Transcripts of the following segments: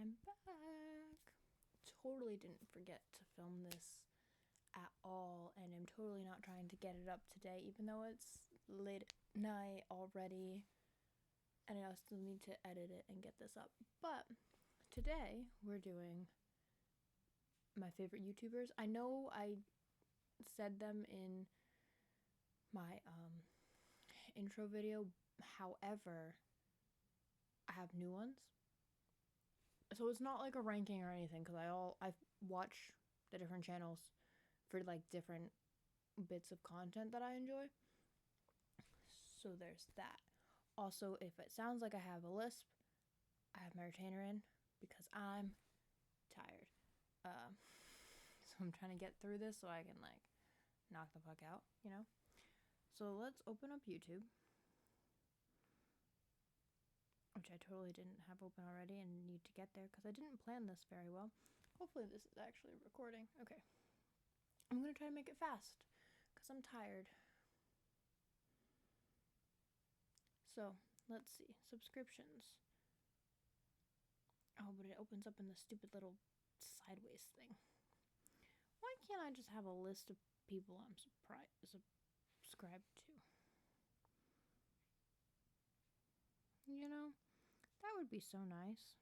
I'm back. Totally didn't forget to film this at all, and I'm totally not trying to get it up today, even though it's late at night already, and I still need to edit it and get this up. But today we're doing my favorite YouTubers. I know I said them in my intro video, however, I have new ones. So it's not like a ranking or anything, because I watch the different channels for like different bits of content that I enjoy. So there's that. Also, if it sounds like I have a lisp, I have my retainer in because I'm tired. So I'm trying to get through this so I can like knock the fuck out, you know? So let's open up YouTube, which I totally didn't have open already and need to get there because I didn't plan this very well. Hopefully this is actually recording. Okay. I'm going to try to make it fast because I'm tired. So, let's see. Subscriptions. Oh, but it opens up in the stupid little sideways thing. Why can't I just have a list of people I'm subscribed to? You know, that would be so nice.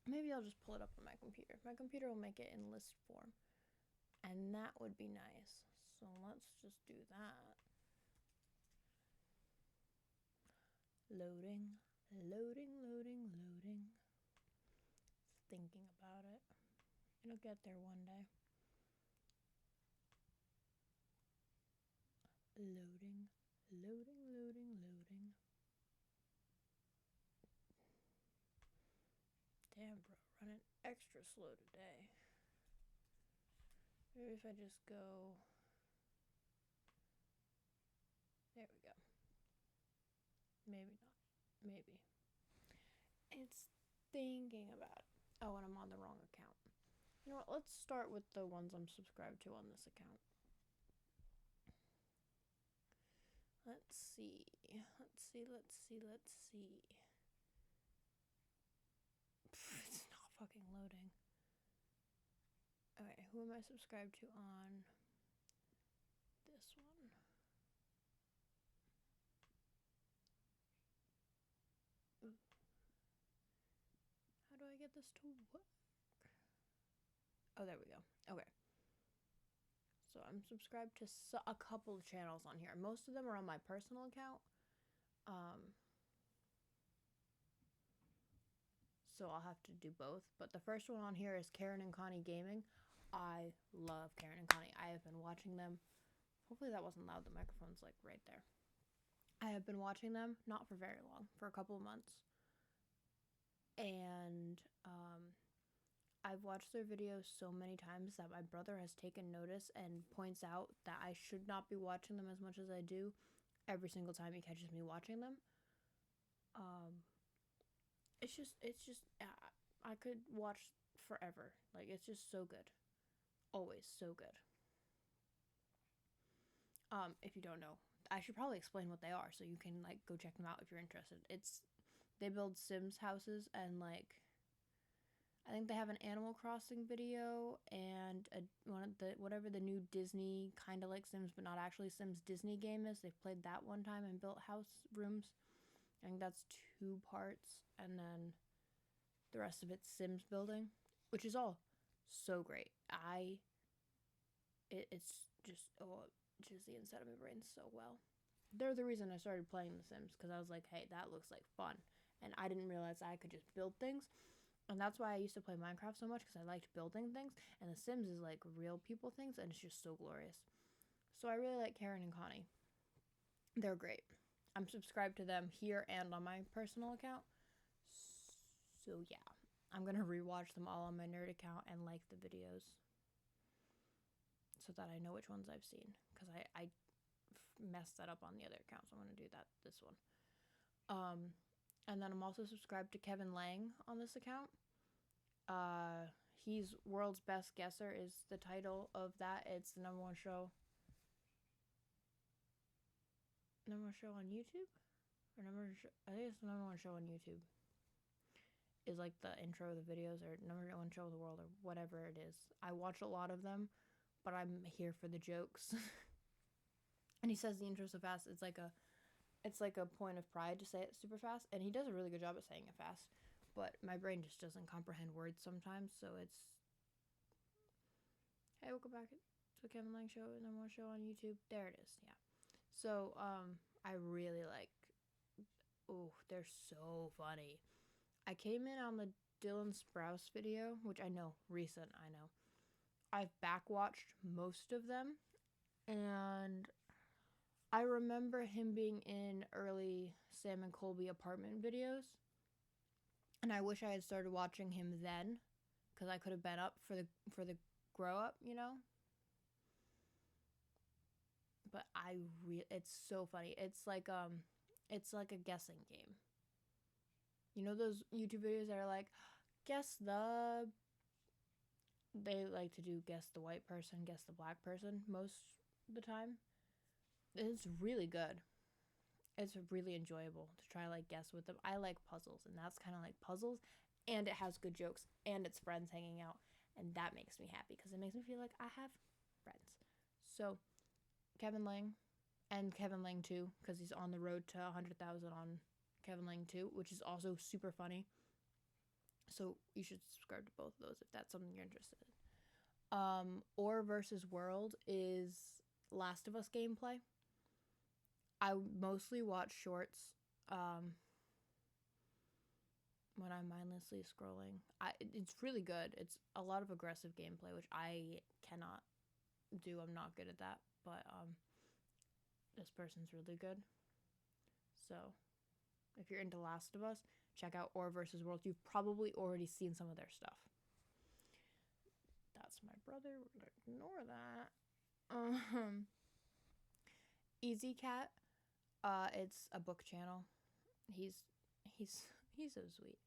Maybe I'll just pull it up on my computer. My computer will make it in list form. And that would be nice. So let's just do that. Loading. Thinking about it. It'll get there one day. Loading. Damn, bro, running extra slow today. Maybe if I just go... There we go. Maybe not. Maybe. It's thinking about it. Oh, and I'm on the wrong account. You know what? Let's start with the ones I'm subscribed to on this account. Let's see. It's not fucking loading. Okay, who am I subscribed to on this one? Ooh. How do I get this to work? Oh, there we go. Okay. So I'm subscribed to a couple of channels on here. Most of them are on my personal account. So I'll have to do both. But the first one on here is Karen and Connie Gaming. I love Karen and Connie. I have been watching them. Hopefully that wasn't loud. The microphone's like right there. I have been watching them, not for very long, for a couple of months. And I've watched their videos so many times that my brother has taken notice and points out that I should not be watching them as much as I do every single time he catches me watching them. It's just I could watch forever. Like, it's just so good. Always so good. If you don't know, I should probably explain what they are so you can like go check them out if you're interested. They build Sims houses, and like I think they have an Animal Crossing video and one of the whatever the new Disney kind of like Sims but not actually Sims Disney game is. They've played that one time and built house rooms. I think that's 2 parts, and then the rest of it's Sims building, which is all so great. It's just the inside of my brain so well. They're the reason I started playing The Sims, because I was like, hey, that looks like fun, and I didn't realize I could just build things, and that's why I used to play Minecraft so much, because I liked building things, and The Sims is like real people things, and it's just so glorious. So I really like Karen and Connie. They're great. I'm subscribed to them here and on my personal account. So yeah, I'm going to rewatch them all on my nerd account and like the videos so that I know which ones I've seen, because I messed that up on the other account, so I'm going to do that this one. And then I'm also subscribed to Kevin Lang on this account. He's World's Best Guesser is the title of that. It's the number one show on YouTube. I think it's the number one show on YouTube. Is like the intro of the videos or number one show of the world or whatever it is. I watch a lot of them, but I'm here for the jokes. And he says the intro so fast, it's like a point of pride to say it super fast, and he does a really good job at saying it fast. But my brain just doesn't comprehend words sometimes, so it's, hey, welcome back to the Kevin Lang Show, number one show on YouTube. There it is, yeah. So, I really like, they're so funny. I came in on the Dylan Sprouse video, which I know, recent, I know. I've back-watched most of them, and I remember him being in early Sam and Colby apartment videos, and I wish I had started watching him then, because I could have been up for the grow-up, you know? But it's so funny. It's like a guessing game. You know those YouTube videos that are like, they like to do guess the white person, guess the black person most of the time. It's really good. It's really enjoyable to try like guess with them. I like puzzles, and that's kind of like puzzles, and it has good jokes, and it's friends hanging out, and that makes me happy because it makes me feel like I have friends. So, Kevin Lang, and Kevin Lang 2, because he's on the road to 100,000 on Kevin Lang 2, which is also super funny. So you should subscribe to both of those if that's something you're interested in. Or versus World is Last of Us gameplay. I mostly watch shorts when I'm mindlessly scrolling. It's really good. It's a lot of aggressive gameplay, which I cannot do. I'm not good at that. But this person's really good. So if you're into Last of Us, check out Or versus World. You've probably already seen some of their stuff. That's my brother. We're gonna ignore that. Easy Cat. It's a book channel. He's so sweet.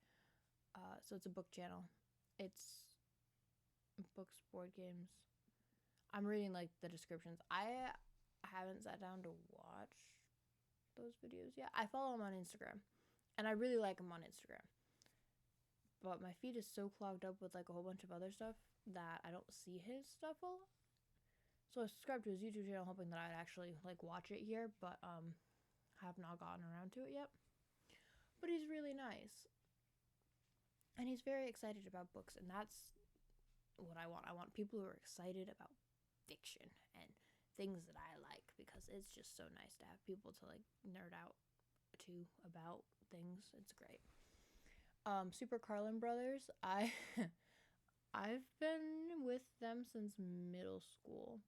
So it's a book channel. It's books, board games. I'm reading like the descriptions. I haven't sat down to watch those videos yet. I follow him on Instagram, and I really like him on Instagram. But my feed is so clogged up with like a whole bunch of other stuff that I don't see his stuff a lot. So I subscribed to his YouTube channel hoping that I'd actually like watch it here, but have not gotten around to it yet. But he's really nice. And he's very excited about books, and that's what I want. I want people who are excited about fiction and things that I like, because it's just so nice to have people to like nerd out to about things. It's great. Super Carlin Brothers, I've been with them since middle school.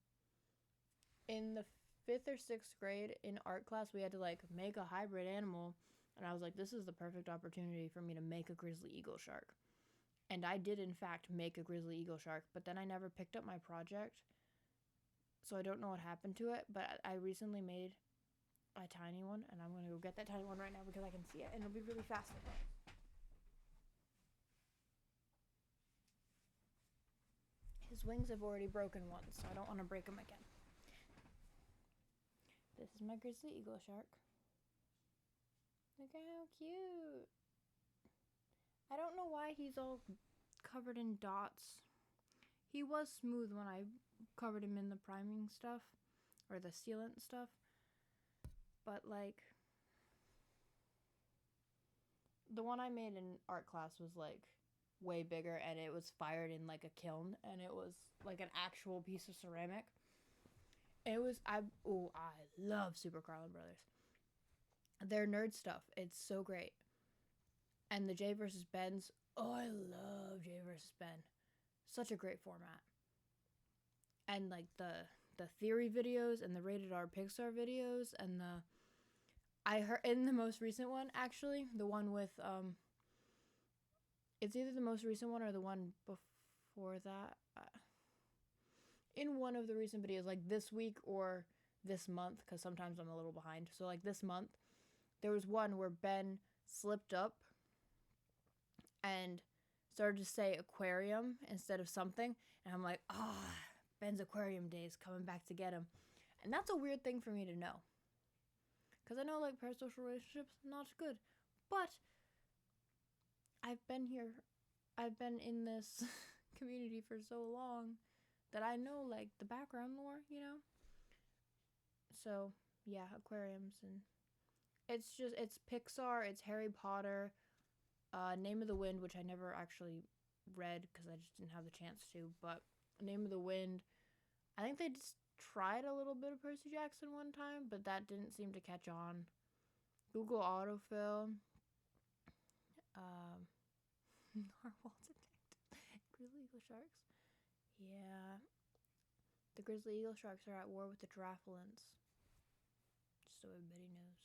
In the 5th or 6th grade in art class, we had to like make a hybrid animal, and I was like, this is the perfect opportunity for me to make a grizzly eagle shark. And I did in fact make a grizzly eagle shark, but then I never picked up my project, so I don't know what happened to it. But I recently made a tiny one, and I'm gonna go get that tiny one right now because I can see it, and it'll be really fast. His wings have already broken once, so I don't want to break them again. This is my grizzly eagle shark. Look at how cute. I don't know why he's all covered in dots. He was smooth when I covered him in the priming stuff, or the sealant stuff. But like, the one I made in art class was like way bigger, and it was fired in like a kiln, and it was like an actual piece of ceramic. I love Super Carlin Brothers. Their nerd stuff, it's so great. And the Jay versus Ben's, I love Jay versus Ben. Such a great format. And like the theory videos and the rated R Pixar videos, and I heard in the most recent one, actually, the one with it's either the most recent one or the one before that. In one of the recent videos, like this week or this month, because sometimes I'm a little behind. So like this month, there was one where Ben slipped up and started to say aquarium instead of something. And I'm like, Ben's aquarium days coming back to get him. And that's a weird thing for me to know. because I know like parasocial relationships not good, but I've been in this community for so long that I know like the background lore, So yeah, aquariums, and it's Pixar, it's Harry Potter, Name of the Wind, which I never actually read because I just didn't have the chance to, but Name of the Wind, I think they just tried a little bit of Percy Jackson one time, but that didn't seem to catch on. Google autofill, narwhals attacked grizzly eagle sharks. Yeah, the grizzly eagle sharks are at war with the giraffalins. Just so everybody knows.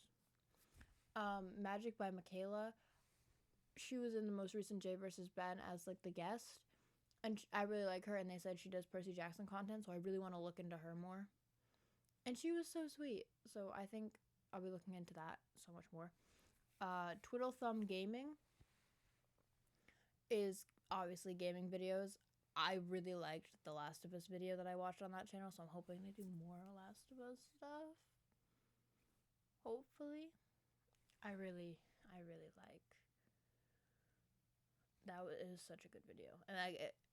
Magic by Michaela. She was in the most recent Jay vs. Ben as like the guest, and I really like her. And they said she does Percy Jackson content, so I really want to look into her more. And she was so sweet, so I think I'll be looking into that so much more. Twiddle Thumb Gaming is obviously gaming videos. I really liked the Last of Us video that I watched on that channel, so I'm hoping they do more Last of Us stuff. Hopefully. I really like that. It was such a good video, and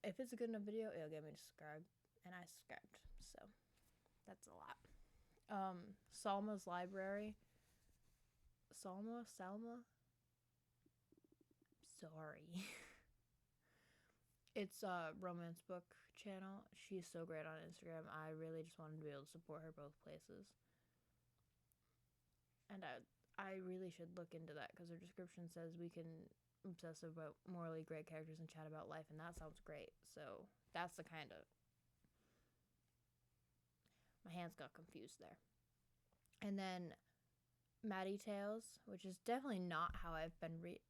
if it's a good enough video, it'll get me to subscribe, and I subscribed, so that's a lot. Salma's Library. Salma? Sorry. It's a romance book channel. She's so great on Instagram. I really just wanted to be able to support her both places. And I really should look into that because her description says we can obsess about morally great characters and chat about life, and that sounds great. So that's the kind of... My hands got confused there. And then Maddie Tales, which is definitely not how I've been reading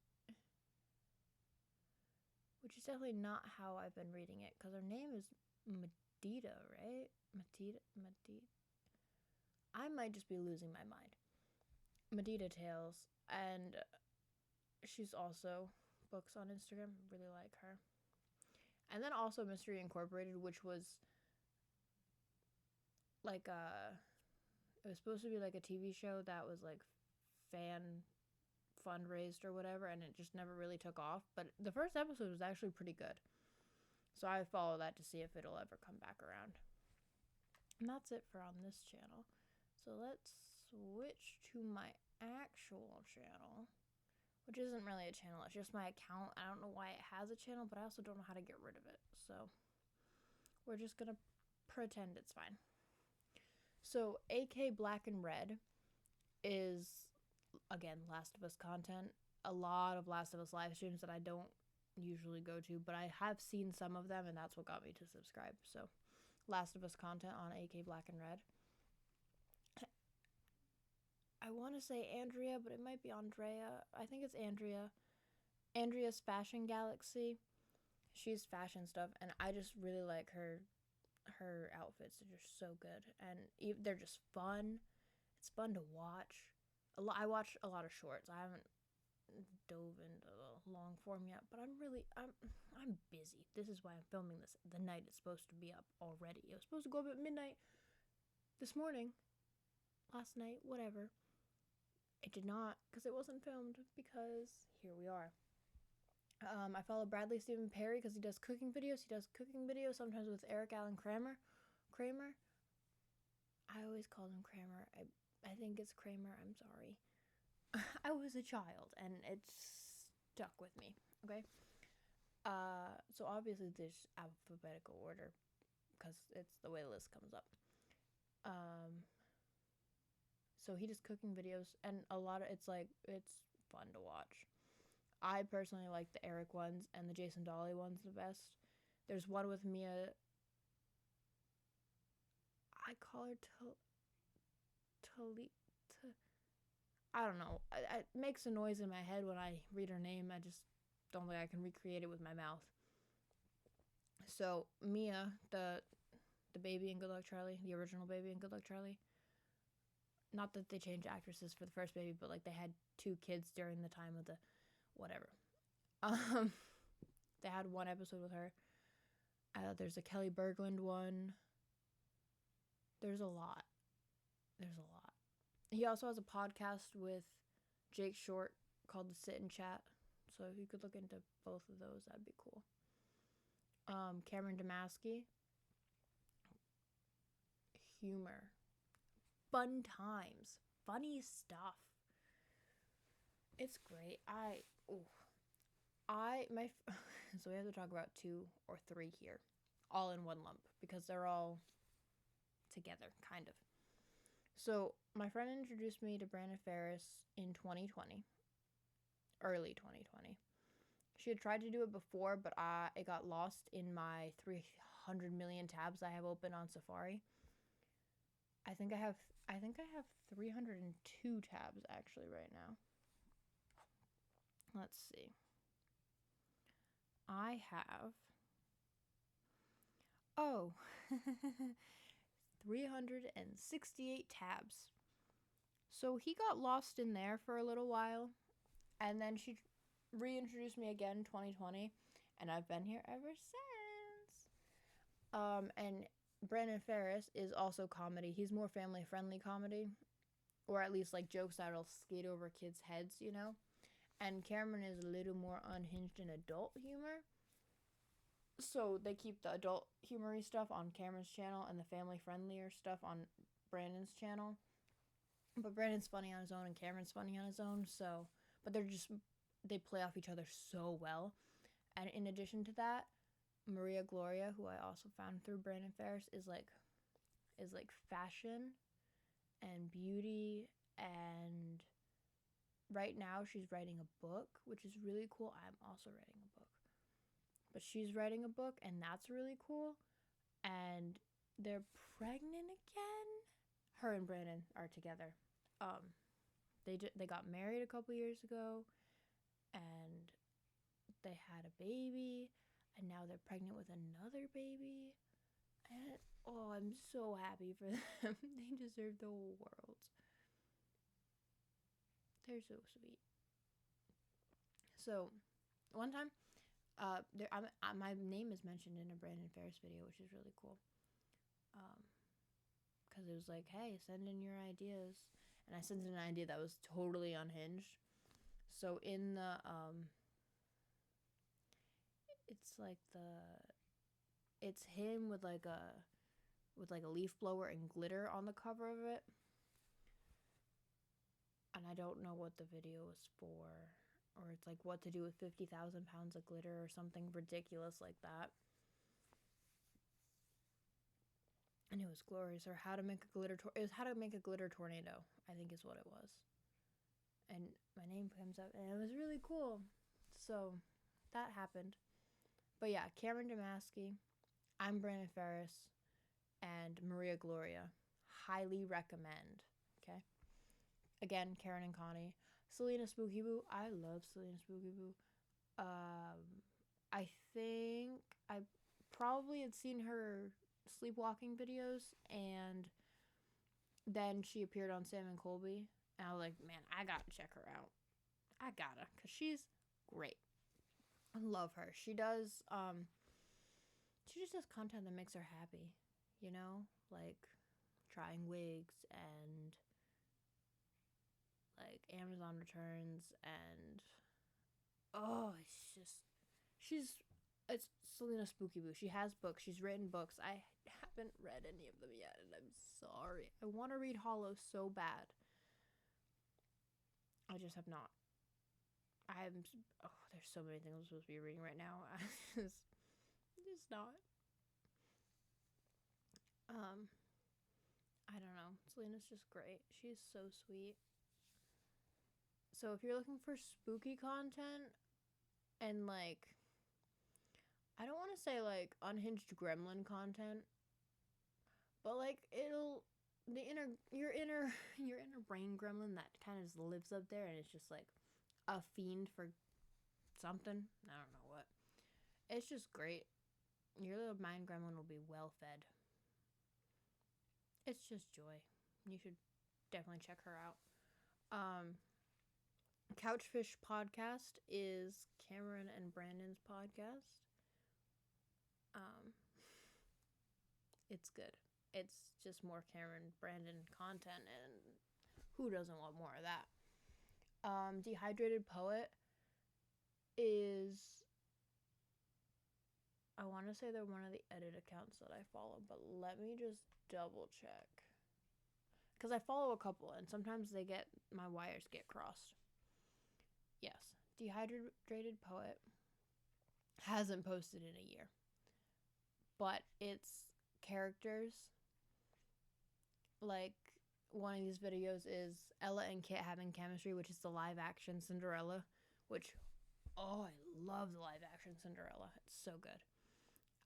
it, because her name is Medita, right? Medita. I might just be losing my mind. Medita Tales, and she's also books on Instagram. Really like her. And then also Mystery Incorporated, which was like it was supposed to be like a TV show that was like fan fundraised or whatever, and it just never really took off. But the first episode was actually pretty good, so I follow that to see if it'll ever come back around. And that's it for on this channel. So let's switch to my actual channel, which isn't really a channel, it's just my account. I don't know why it has a channel, but I also don't know how to get rid of it, so we're just gonna pretend it's fine. So AK Black and Red is, again, Last of Us content. A lot of Last of Us live streams that I don't usually go to, but I have seen some of them, and that's what got me to subscribe. So Last of Us content on AK Black and Red. I want to say Andrea, but it might be Andrea. I think it's Andrea. Andrea's Fashion Galaxy. She's fashion stuff, and I just really like her outfits. Are just so good, and they're just fun. It's fun to watch. I watch a lot of shorts. I haven't dove into the long form yet, but I'm busy. This is why I'm filming this the night it's supposed to be up already. It was supposed to go up at midnight this morning, last night, whatever. It did not, because it wasn't filmed, because here we are. I follow Bradley Stephen Perry because he does cooking videos. He does cooking videos sometimes with Eric Allen Kramer. I always called him Kramer. I think it's Kramer. I'm sorry. I was a child, and it's stuck with me. Okay. So obviously there's alphabetical order because it's the way the list comes up. So he does cooking videos, and it's fun to watch. I personally like the Eric ones and the Jason Dolly ones the best. There's one with Mia. I call her I don't know. It makes a noise in my head when I read her name. I just don't think I can recreate it with my mouth. So Mia, the baby in Good Luck Charlie, the original baby in Good Luck Charlie. Not that they changed actresses for the first baby, but like they had 2 kids during the time of the whatever. They had one episode with her. There's a Kelly Berglund one. There's a lot. He also has a podcast with Jake Short called The Sit and Chat. So if you could look into both of those, that'd be cool. Cameron Damasky. Humor. Fun times. Funny stuff. It's great. So we have to talk about 2 or 3 here, all in one lump, because they're all together, kind of. So my friend introduced me to Brandon Ferris in 2020, early 2020. She had tried to do it before, but it got lost in my 300 million tabs I have open on Safari. I think I have 302 tabs actually right now. Let's see. I have 368 tabs. So he got lost in there for a little while, and then she reintroduced me again in 2020, and I've been here ever since. And Brandon Ferris is also comedy. He's more family-friendly comedy, or at least like jokes that'll skate over kids' heads, you know? And Cameron is a little more unhinged in adult humor. So they keep the adult humory stuff on Cameron's channel and the family-friendlier stuff on Brandon's channel. But Brandon's funny on his own and Cameron's funny on his own, so... But they play off each other so well. And in addition to that, Maria Gloria, who I also found through Brandon Ferris, is like fashion and beauty, and right now she's writing a book, which is really cool. I'm also writing a book. But she's writing a book, and that's really cool. And they're pregnant again. Her and Brandon are together. They got married a couple years ago, and they had a baby, and now they're pregnant with another baby. And I'm so happy for them. They deserve the whole world. They're so sweet. So, one time, my name is mentioned in a Brandon Ferris video, which is really cool. Because it was like, hey, send in your ideas. And I sent in an idea that was totally unhinged. So in the, it's him with like a leaf blower and glitter on the cover of it. And I don't know what the video was for. Or it's like what to do with 50,000 pounds of glitter or something ridiculous like that. And it was glorious. Or how to make a glitter it was how to make a glitter tornado, I think is what it was. And my name comes up, and it was really cool. So that happened. But yeah, Cameron Damasky, I'm Brandon Ferris, and Maria Gloria. Highly recommend. Okay. Again, Karen and Connie. Selena Spooky Boo. I love Selena Spooky Boo. I think I probably had seen her sleepwalking videos, and then she appeared on Sam and Colby, and I was like, man, I gotta check her out. I gotta, because she's great. I love her. She just does content that makes her happy, you know? Like trying wigs and like Amazon returns, and it's Selena Spooky Boo. She has books. She's written books. I haven't read any of them yet, and I'm sorry. I want to read Hollow so bad. I just have not. There's so many things I'm supposed to be reading right now. I just not. I don't know. Selena's just great. She's so sweet. So if you're looking for spooky content and like, I don't want to say like unhinged gremlin content, but like your inner brain gremlin that kind of just lives up there and it's just like a fiend for something. I don't know what. It's just great. Your little mind gremlin will be well fed. It's just joy. You should definitely check her out. Couchfish Podcast is Cameron and Brandon's podcast. It's good. It's just more Cameron Brandon content, and Who doesn't want more of that? Dehydrated Poet is, I want to say they're one of the edit accounts that I follow, but let me just double check. Because I follow a couple, and sometimes my wires get crossed. Yes, Dehydrated Poet hasn't posted in a year. But it's characters. Like, one of these videos is Ella and Kit having chemistry, which is the live action Cinderella, which, oh, I love the live action Cinderella. It's so good.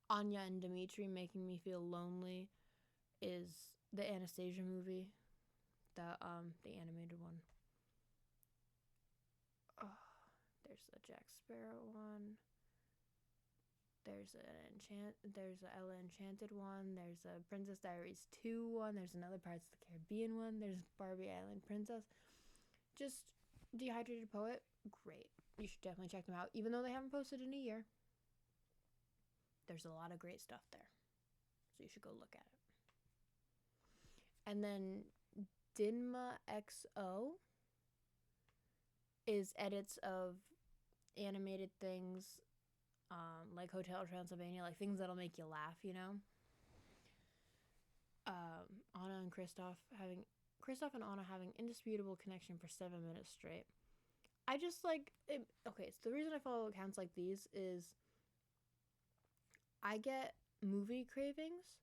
Anya and Dimitri making me feel lonely is the Anastasia movie, the animated one. Oh, there's a Jack Sparrow one. There's a Ella Enchanted one. There's a Princess Diaries 2 one. There's another Pirates of the Caribbean one. There's Barbie Island Princess. Just Dehydrated Poet, great. You should definitely check them out. Even though they haven't posted in a year, there's a lot of great stuff there. So you should go look at it. And then Dinma XO is edits of animated things, like Hotel Transylvania, like things that'll make you laugh, you know? Anna and Kristoff and Anna having indisputable connection for 7 minutes straight. I just like it. Okay, so the reason I follow accounts like these is I get movie cravings,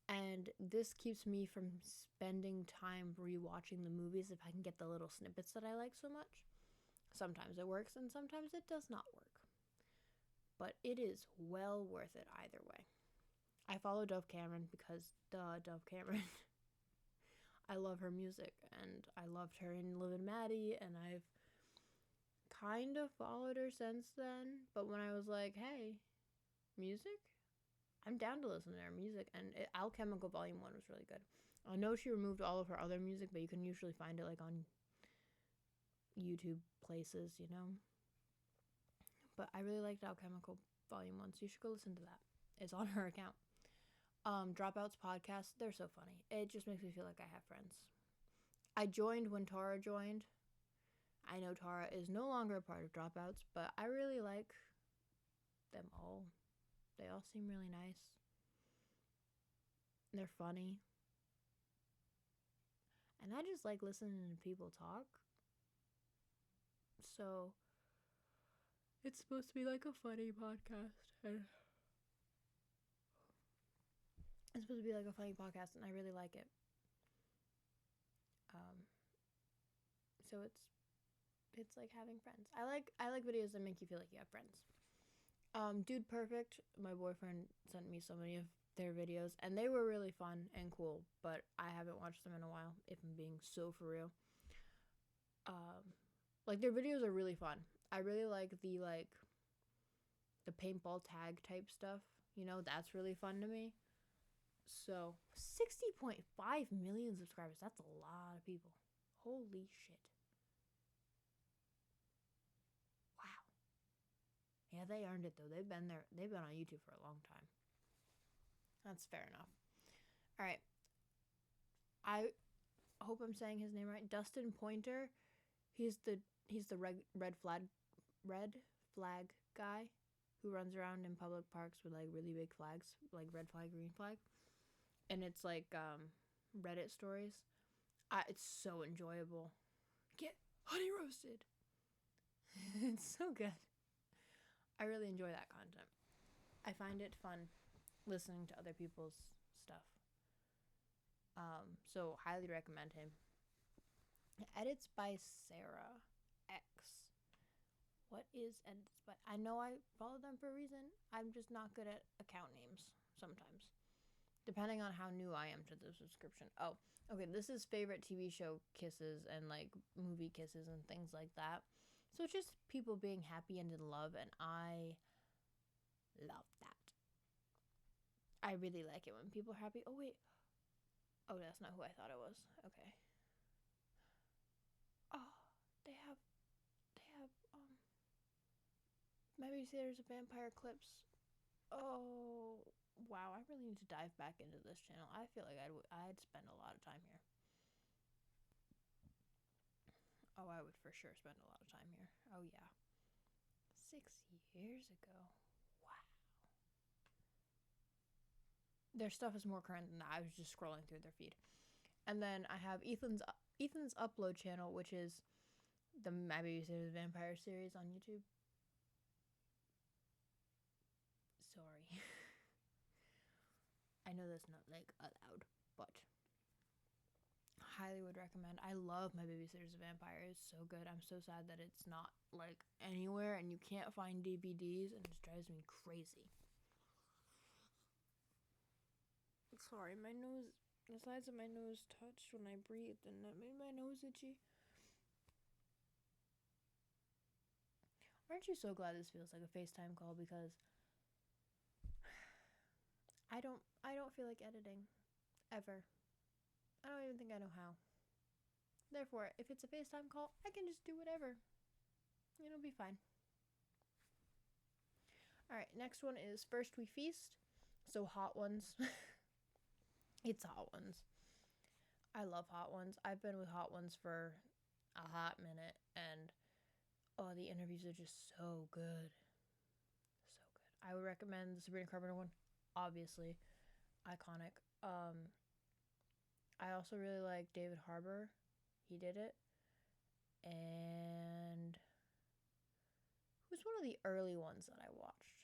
and this keeps me from spending time rewatching the movies if I can get the little snippets that I like so much. Sometimes it works and sometimes it does not work. But it is well worth it either way. I follow Dove Cameron because Dove Cameron. I love her music, and I loved her in Liv and Maddie, and I've kind of followed her since then. But when I was like, hey, music? I'm down to listen to her music, and Alchemical Volume 1 was really good. I know she removed all of her other music, but you can usually find it like on YouTube places, you know? But I really liked Alchemical Volume 1, so you should go listen to that. It's on her account. Dropouts podcast, they're so funny. It just makes me feel like I have friends. I joined when Tara joined. I know Tara is no longer a part of Dropouts, but I really like them all. They all seem really nice. They're funny. And I just like listening to people talk. So it's supposed to be like a funny podcast. It's supposed to be like a funny podcast, and I really like it. So it's like having friends. I like videos that make you feel like you have friends. Dude Perfect, my boyfriend sent me so many of their videos, and they were really fun and cool, but I haven't watched them in a while, if I'm being so for real. Like, their videos are really fun. I really like the paintball tag type stuff. You know, that's really fun to me. So, 60.5 million subscribers. That's a lot of people. Holy shit. Wow. Yeah, they earned it though. They've been on YouTube for a long time. That's fair enough. All right. I hope I'm saying his name right. Dustin Pointer. He's the red flag guy who runs around in public parks with like really big flags, like red flag, green flag. And it's like Reddit stories. It's so enjoyable. Get honey roasted. It's so good. I really enjoy that content. I find it fun listening to other people's stuff. So highly recommend him. Edits by Sarah X. What is edits by? I know I follow them for a reason. I'm just not good at account names sometimes. Depending on how new I am to the subscription. Oh, okay, this is favorite TV show kisses and like movie kisses and things like that. So it's just people being happy and in love, and I love that. I really like it when people are happy. Oh, wait. Oh, that's not who I thought it was. Okay. Oh, they have, maybe there's a vampire clips. Oh, wow. I really need to dive back into this channel. I feel like I'd spend a lot of time here. Oh, I would for sure spend a lot of time here. Oh, yeah. 6 years ago. Wow. Their stuff is more current than that. I was just scrolling through their feed. And then I have Ethan's Upload channel, which is the My Babysitter's Vampire series on YouTube. Sorry. I know that's not like allowed, but highly would recommend. I love My Babysitter's Vampire. It's so good. I'm so sad that it's not like anywhere and you can't find DVDs, and it drives me crazy. Sorry, my nose, the sides of my nose touched when I breathed, and that made my nose itchy. Aren't you so glad this feels like a FaceTime call? Because I don't feel like editing ever. I don't even think I know how. Therefore, if it's a FaceTime call, I can just do whatever. It'll be fine. Alright, next one is First We Feast. So Hot Ones. It's Hot Ones. I love Hot Ones. I've been with Hot Ones for a hot minute, and oh, the interviews are just so good. So good. I would recommend the Sabrina Carpenter one. Obviously. Iconic. I also really like David Harbour. He did it. And who's one of the early ones that I watched?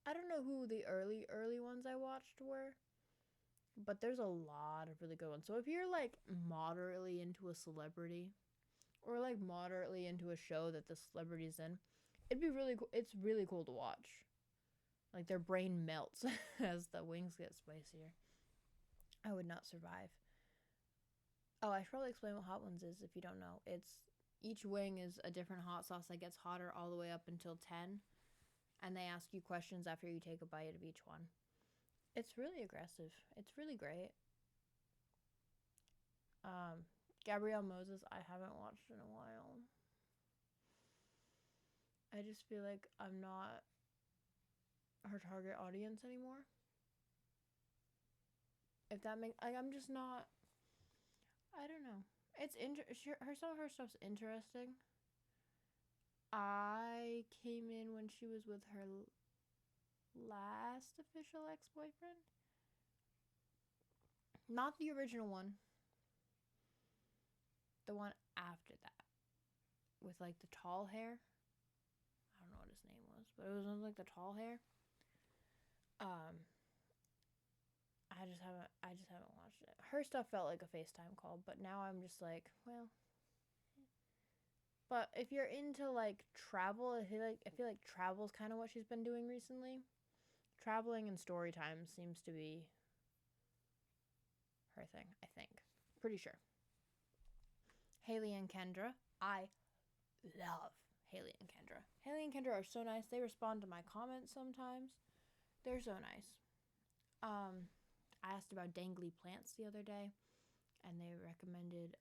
I don't know who the early ones I watched were, but there's a lot of really good ones. So if you're like moderately into a celebrity, or like moderately into a show that the celebrity's in, it'd be really cool. It's really cool to watch. Like their brain melts as the wings get spicier. I would not survive. Oh, I should probably explain what Hot Ones is if you don't know. It's each wing is a different hot sauce that gets hotter all the way up until 10, and they ask you questions after you take a bite of each one. It's really aggressive. It's really great. Gabrielle Moses, I haven't watched in a while. I just feel like I'm not her target audience anymore. If that makes, like, I'm just not. I don't know. It's some of her stuff's interesting. I came in when she was with her last official ex-boyfriend. Not the original one. The one after that. With like the tall hair. I don't know what his name was, but it was like the tall hair. I just haven't watched it. Her stuff felt like a FaceTime call, but now I'm just like, well. But if you're into like travel, I feel like travel's kind of what she's been doing recently. Traveling and story time seems to be her thing, I think. Pretty sure. Haley and Kendra. I love Haley and Kendra. Haley and Kendra are so nice. They respond to my comments sometimes. They're so nice. I asked about dangly plants the other day, and they recommended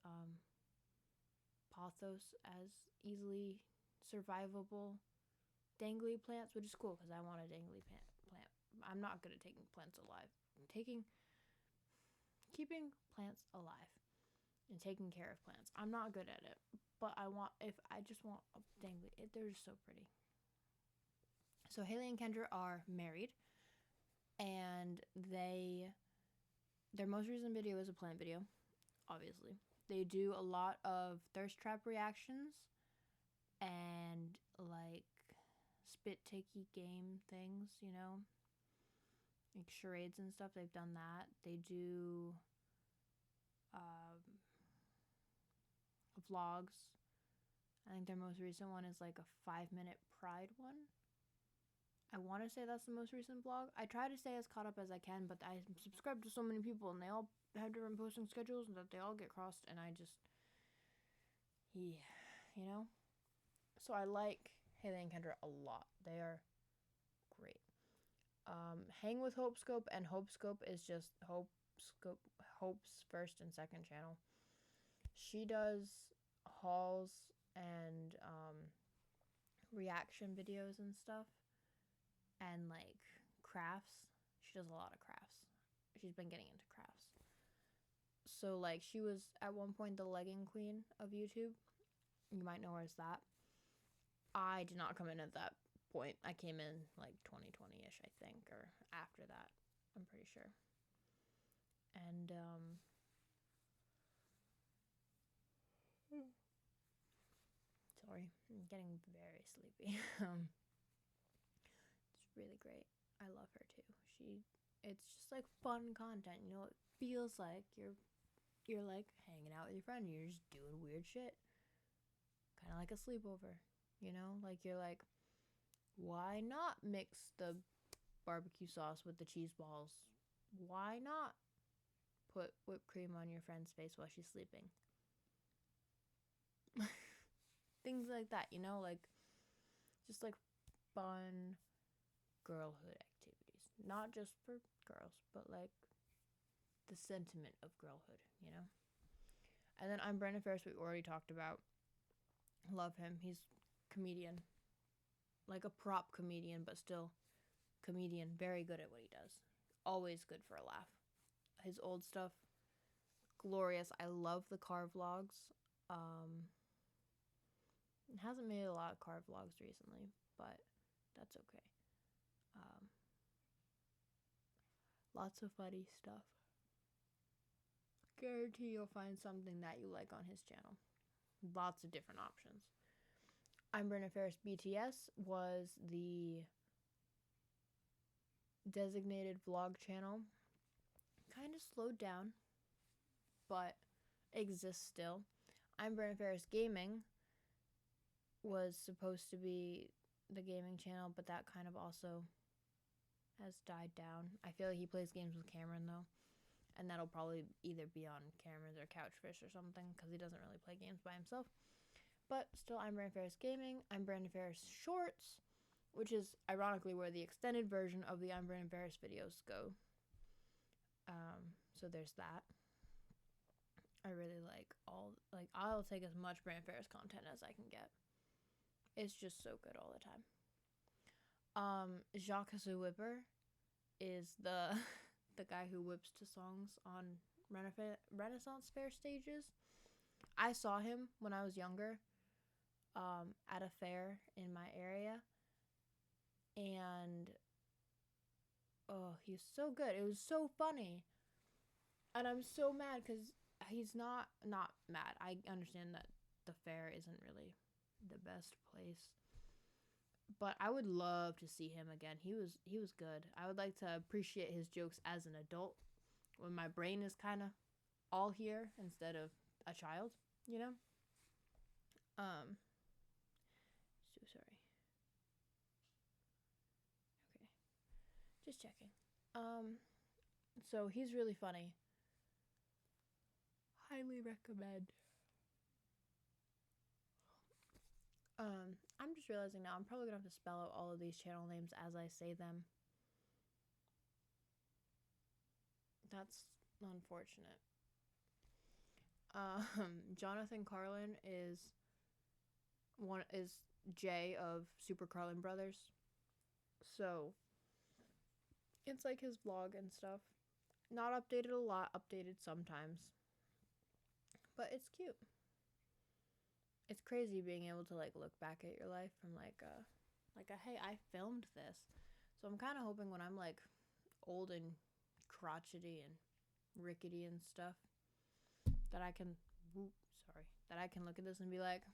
pothos as easily survivable dangly plants, which is cool because I want a dangly plant. I'm not good at taking plants alive. Keeping plants alive and taking care of plants. I'm not good at it, but I just want a dangly. They're just so pretty. So Haley and Kendra are married, and their most recent video is a plant video, obviously. They do a lot of thirst trap reactions and like spit takey game things, like charades and stuff. They've done that. They do vlogs. I think their most recent one is like a 5-minute pride one. I want to say that's the most recent vlog. I try to stay as caught up as I can, but I subscribe to so many people and they all have different posting schedules and that they all get crossed, and I just, yeah, So I like Haley and Kendra a lot. They are great. Hang with Hopescope, and Hopescope is just Hope's first and second channel. She does hauls and reaction videos and stuff, and like crafts. She does a lot of crafts. She's been getting into crafts. So, like, she was at one point the legging queen of YouTube. You might know her as that. I did not come in at that point. I came in, like, 2020-ish, I think, or after that. I'm pretty sure. And, sorry, I'm getting very sleepy. It's really great. I love her too. It's just like fun content, you know. It feels like you're like hanging out with your friend. You're just doing weird shit, kind of like a sleepover, you know. Like you're like, why not mix the barbecue sauce with the cheese balls? Why not put whipped cream on your friend's face while she's sleeping? Things like that, you know, like just like fun girlhood activities. Not just for girls, but like the sentiment of girlhood, you know? And then I'm Brendan Ferris, we already talked about. Love him. He's comedian. Like a prop comedian, but still comedian. Very good at what he does. Always good for a laugh. His old stuff, glorious. I love the car vlogs. Hasn't made a lot of car vlogs recently, but that's okay. Lots of funny stuff. Guarantee you'll find something that you like on his channel. Lots of different options. I'm Brendan Ferris. BTS was the designated vlog channel. Kind of slowed down, but exists still. I'm Brendan Ferris Gaming was supposed to be the gaming channel, but that kind of also has died down. I feel like he plays games with Cameron though, and that'll probably either be on Cameron's or Couchfish or something because he doesn't really play games by himself. But still, I'm Brandon Ferris Gaming. I'm Brandon Ferris Shorts, which is ironically where the extended version of the I'm Brandon Ferris videos go. So there's that. I really I'll take as much Brandon Ferris content as I can get. It's just so good all the time. Jacques Whipper is the the guy who whips to songs on Renaissance Fair stages. I saw him when I was younger at a fair in my area, and oh, he's so good. It was so funny, and I'm so mad because he's not mad. I understand that the fair isn't really the best place, but I would love to see him again. He was good. I would like to appreciate his jokes as an adult when my brain is kind of all here instead of a child, you know? So sorry. Okay. Just checking. So he's really funny. Highly recommend. I'm just realizing now I'm probably gonna have to spell out all of these channel names as I say them. That's unfortunate. Jonathan Carlin is Jay of Super Carlin Brothers. So it's like his vlog and stuff. Not updated a lot, updated sometimes. But it's cute. It's crazy being able to like look back at your life from like a hey, I filmed this. So I'm kind of hoping when I'm like old and crotchety and rickety and stuff that I can look at this and be like,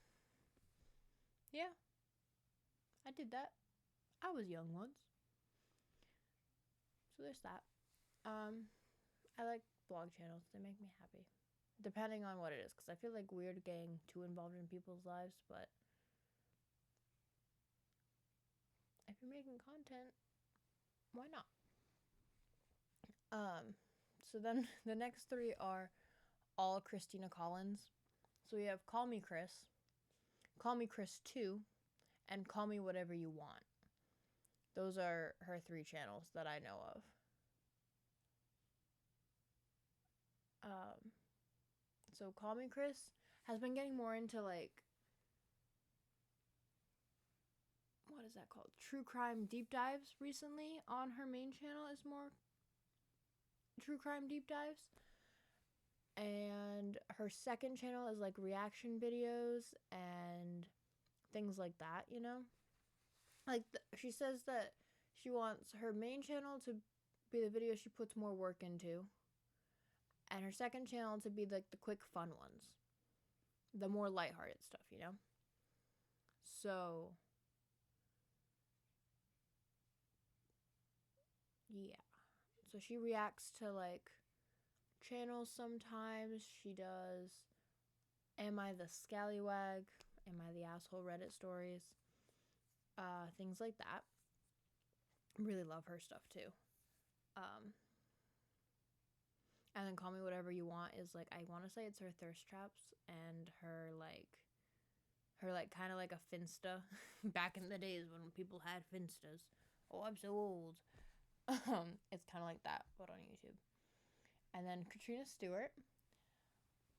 yeah, I did that. I was young once. So there's that. I like vlog channels. They make me happy. Depending on what it is, because I feel like weird getting too involved in people's lives, but if you're making content, why not? So then the next three are all Christina Collins. So we have Call Me Chris, Call Me Chris 2, and Call Me Whatever You Want. Those are her three channels that I know of. So Call Me Chris has been getting more into like, what is that called? True crime deep dives recently. On her main channel is more true crime deep dives. And her second channel is like reaction videos and things like that, you know? Like, she says that she wants her main channel to be the videos she puts more work into, and her second channel to be like the quick fun ones, the more lighthearted stuff, you know? So, yeah. So she reacts to like channels sometimes. She does Am I the Scallywag? Am I the Asshole Reddit stories? Things like that. Really love her stuff too. And then Call Me Whatever You Want is like, I want to say it's her thirst traps and her kind of like a Finsta back in the days when people had Finstas. Oh, I'm so old. It's kind of like that, but on YouTube. And then Katrina Stewart.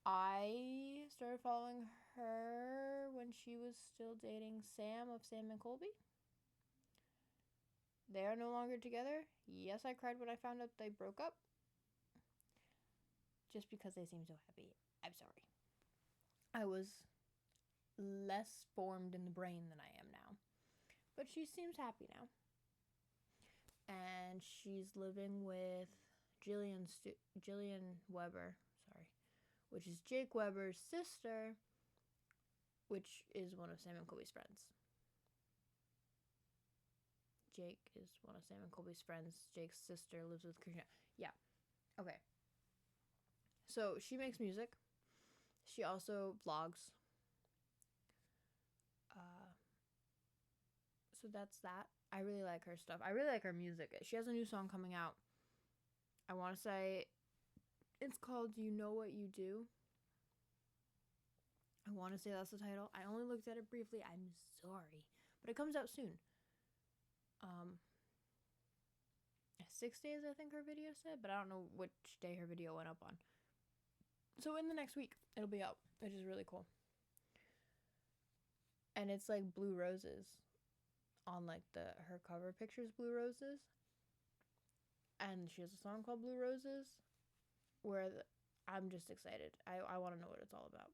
I started following her when she was still dating Sam of Sam and Colby. They are no longer together. Yes, I cried when I found out they broke up. Just because they seem so happy. I'm sorry. I was less formed in the brain than I am now. But she seems happy now. And she's living with Jillian Weber, which is Jake Weber's sister, which is one of Sam and Colby's friends. Jake is one of Sam and Colby's friends. Jake's sister lives with Krishna. Yeah. Okay. So she makes music. She also vlogs. So that's that. I really like her stuff. I really like her music. She has a new song coming out. I want to say it's called You Know What You Do. I want to say that's the title. I only looked at it briefly. I'm sorry. But it comes out soon. 6 days, I think her video said, but I don't know which day her video went up on. So in the next week, it'll be out, which is really cool. And it's like blue roses on like her cover pictures, blue roses. And she has a song called Blue Roses where I'm just excited. I want to know what it's all about.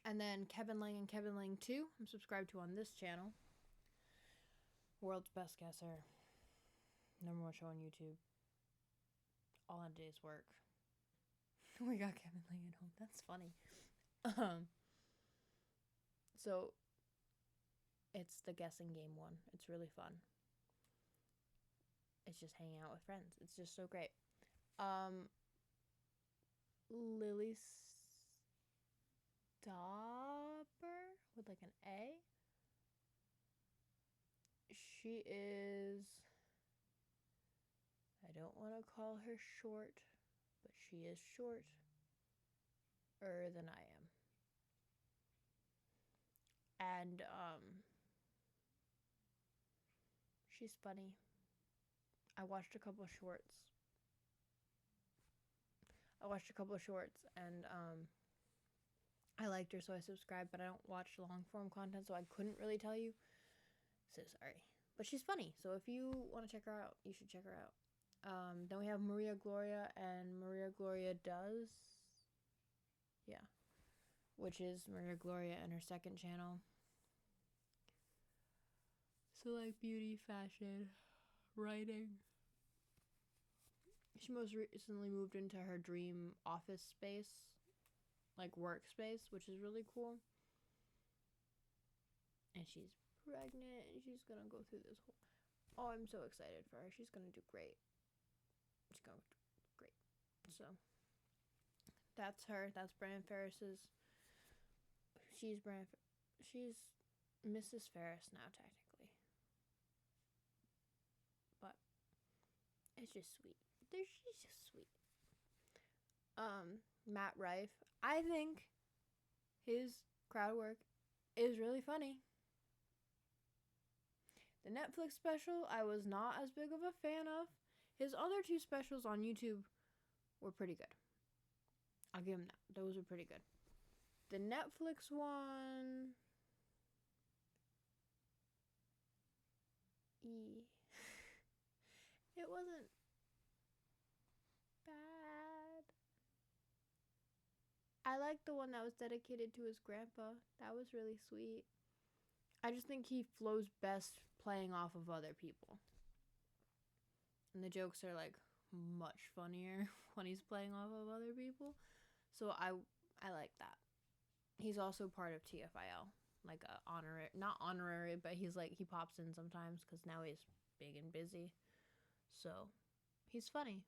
And then Kevin Lang and Kevin Lang 2, I'm subscribed to on this channel. World's Best Guesser. Number one show on YouTube. All in a day's work. We got Kevin Lang at home. That's funny. So it's the guessing game one. It's really fun. It's just hanging out with friends. It's just so great. Lily Stopper with like an A. She is, I don't want to call her short, but she is shorter than I am. And she's funny. I watched a couple of shorts and I liked her, so I subscribed, but I don't watch long form content, so I couldn't really tell you. So sorry. But she's funny, so if you want to check her out, you should check her out. Then we have Maria Gloria and Maria Gloria Does. Yeah. Which is Maria Gloria and her second channel. So like beauty, fashion, writing. She most recently moved into her dream office space, like workspace, which is really cool. And she's pregnant and she's gonna go through this whole, oh, I'm so excited for her. She's gonna do great. She's gonna do great. So that's her. That's Brandon Ferris's. She's Mrs. Ferris now, technically, but it's just sweet. She's just sweet. Matt Rife, I think his crowd work is really funny. The Netflix special, I was not as big of a fan of. His other two specials on YouTube were pretty good. I'll give him that. Those were pretty good. The Netflix one, it wasn't bad. I like the one that was dedicated to his grandpa. That was really sweet. I just think he flows best playing off of other people. And the jokes are like much funnier when he's playing off of other people. So I like that. He's also part of TFIL, like a honorary, not honorary, but he's like he pops in sometimes because now he's big and busy. So he's funny.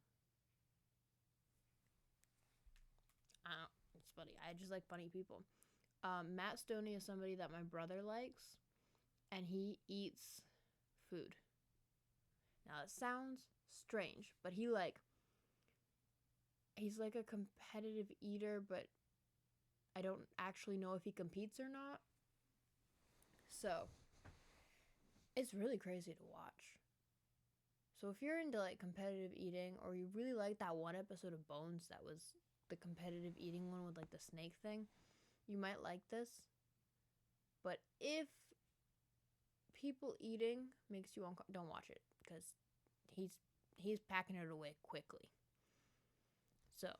It's funny. I just like funny people. Matt Stoney is somebody that my brother likes, and he eats food. Now it sounds strange, but he's like a competitive eater, but I don't actually know if he competes or not. So it's really crazy to watch. So if you're into like competitive eating, or you really like that one episode of Bones that was the competitive eating one with like the snake thing, you might like this. But if people eating makes you don't watch it, because he's packing it away quickly. So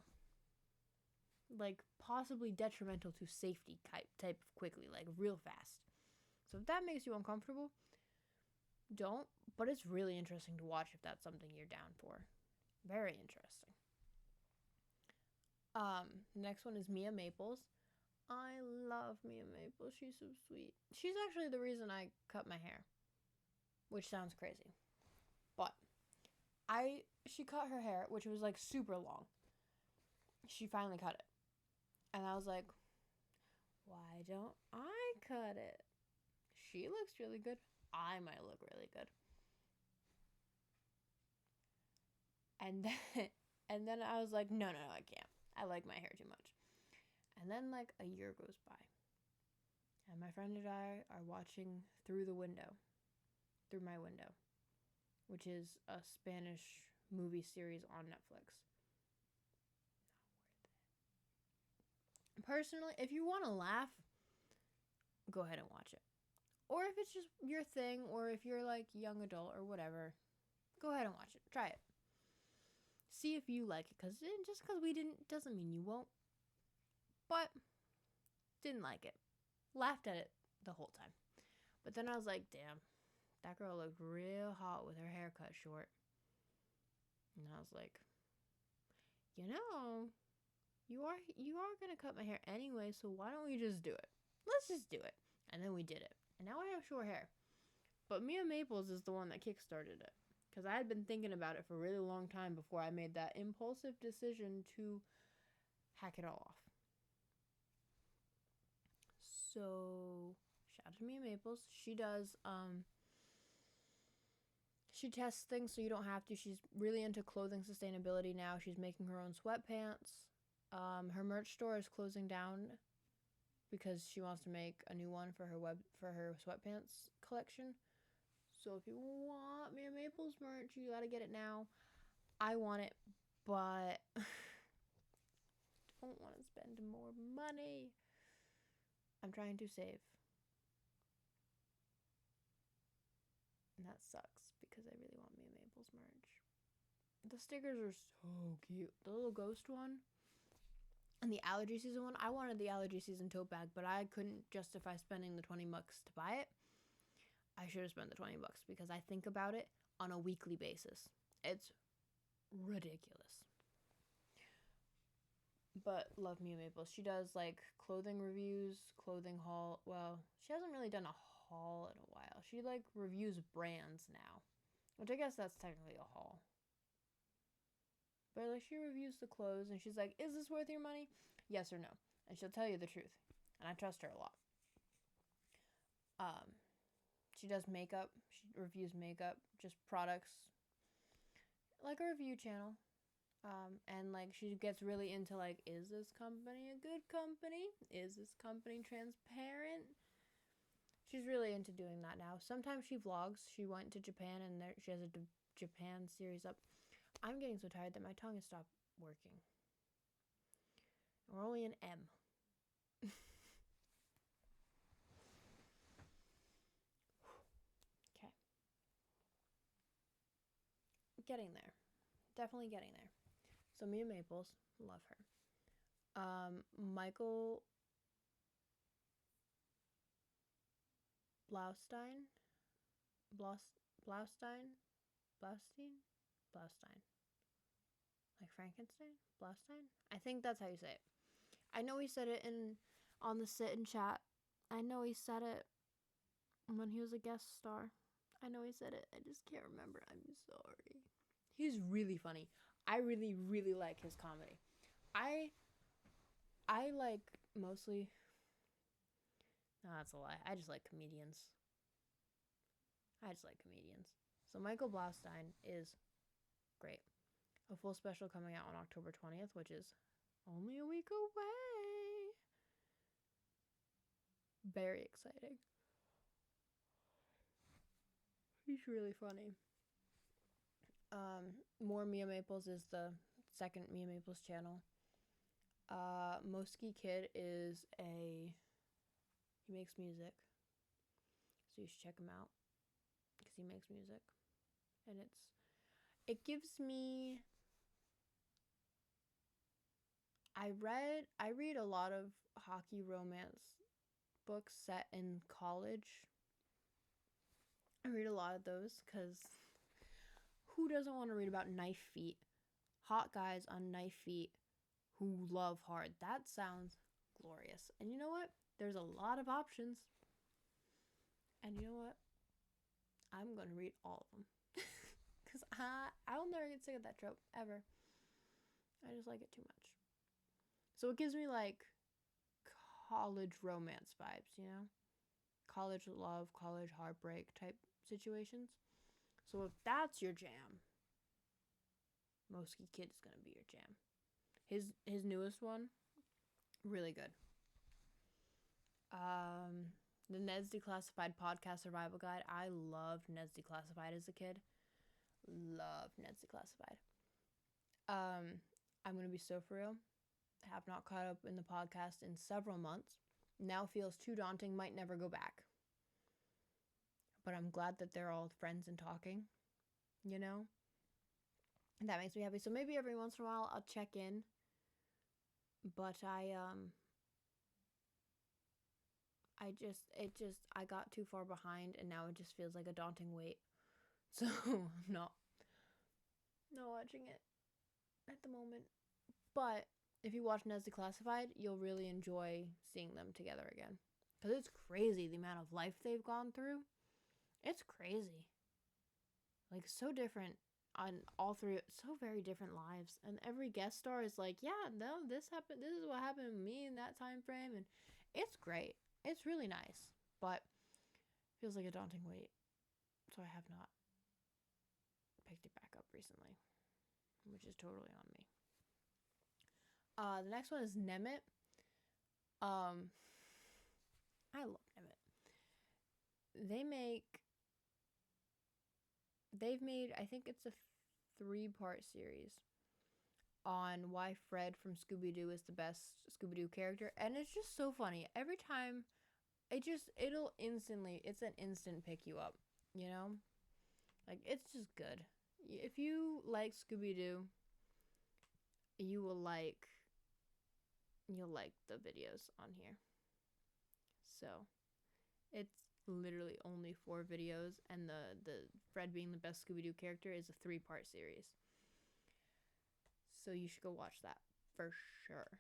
like possibly detrimental to safety type of quickly, like real fast. So if that makes you uncomfortable, don't. But it's really interesting to watch if that's something you're down for. Very interesting. Next one is Mia Maples. I love Mia Maples. She's so sweet. She's actually the reason I cut my hair, which sounds crazy. But she cut her hair, which was like super long. She finally cut it. And I was like, why don't I cut it? She looks really good. I might look really good. And then I was like, no, I can't. I like my hair too much. And then like a year goes by. And my friend and I are watching Through my window, which is a Spanish movie series on Netflix. Not worth it. Personally, if you want to laugh, go ahead and watch it. Or if it's just your thing, or if you're like young adult or whatever, go ahead and watch it. Try it. See if you like it, because just because we didn't doesn't mean you won't. But didn't like it. Laughed at it the whole time. But then I was like, damn, that girl looked real hot with her hair cut short. And I was like, you know, you are gonna cut my hair anyway, so why don't we just do it? Let's just do it. And then we did it. And now I have short hair. But Mia Maples is the one that kickstarted it. Because I had been thinking about it for a really long time before I made that impulsive decision to hack it all off. So, shout out to Mia Maples. She does, she tests things so you don't have to. She's really into clothing sustainability now. She's making her own sweatpants. Her merch store is closing down because she wants to make a new one for her sweatpants collection. So if you want Mia Maples merch, you gotta get it now. I want it, but don't want to spend more money. I'm trying to save. And that sucks because I really want Mia Maples merch. The stickers are so cute. The little ghost one and the allergy season one. I wanted the allergy season tote bag, but I couldn't justify spending the $20 to buy it. I should have spent the $20 because I think about it on a weekly basis. It's ridiculous. But love Mia Maples. She does like clothing reviews, clothing haul. Well, she hasn't really done a haul in a while. She like reviews brands now, which I guess that's technically a haul. But like she reviews the clothes and she's like, is this worth your money? Yes or no. And she'll tell you the truth. And I trust her a lot. She does makeup. She reviews makeup, just products. Like a review channel. And like she gets really into like, is this company a good company? Is this company transparent? She's really into doing that now. Sometimes she vlogs. She went to Japan and she has a Japan series up. I'm getting so tired that my tongue has stopped working. We're only in M. Okay. Getting there. Definitely getting there. So Mia Maples, love her. Michael Blaustein, Blaustein, Blaustein, Blaustein, like Frankenstein, Blaustein. I think that's how you say it. I know he said it in on the sit and chat. I know he said it when he was a guest star. I know he said it. I just can't remember. I'm sorry. He's really funny. I really, really like his comedy. I like mostly. No, that's a lie. I just like comedians. I just like comedians. So Michael Blaustein is great. A full special coming out on October 20th, which is only a week away. Very exciting. He's really funny. More Mia Maples is the second Mia Maples channel. Moski Kid is he makes music, so you should check him out because he makes music, and it gives me. I read a lot of hockey romance books set in college. I read a lot of those because who doesn't want to read about knife feet? Hot guys on knife feet who love hard. That sounds glorious. And you know what? There's a lot of options. And you know what? I'm going to read all of them. Because I'll never get sick of that trope, ever. I just like it too much. So it gives me like college romance vibes, you know? College love, college heartbreak type situations. So if that's your jam, Moski Kid is going to be your jam. His newest one, really good. The Ned's Declassified Podcast Survival Guide. I loved Ned's Declassified as a kid. Loved Ned's Declassified. I'm going to be so for real. Have not caught up in the podcast in several months. Now feels too daunting, might never go back. But I'm glad that they're all friends and talking, you know? That makes me happy. So maybe every once in a while I'll check in. But I got too far behind and now it just feels like a daunting wait. So I'm not watching it at the moment. But if you watch Ned's Declassified, you'll really enjoy seeing them together again. Because it's crazy the amount of life they've gone through. It's crazy. Like, so different on all three, so very different lives. And every guest star is like, yeah, no, this happened. This is what happened to me in that time frame. And it's great. It's really nice. But feels like a daunting wait. So I have not picked it back up recently, which is totally on me. The next one is Nemit. I love Nemit. They've made, I think it's a 3-part series on why Fred from Scooby-Doo is the best Scooby-Doo character, and it's just so funny. Every time, it's an instant pick you up, you know? Like, it's just good. If you like Scooby-Doo, you'll like the videos on here. So, it's literally only 4 videos, and the Fred being the best Scooby-Doo character is a 3-part series. So you should go watch that for sure.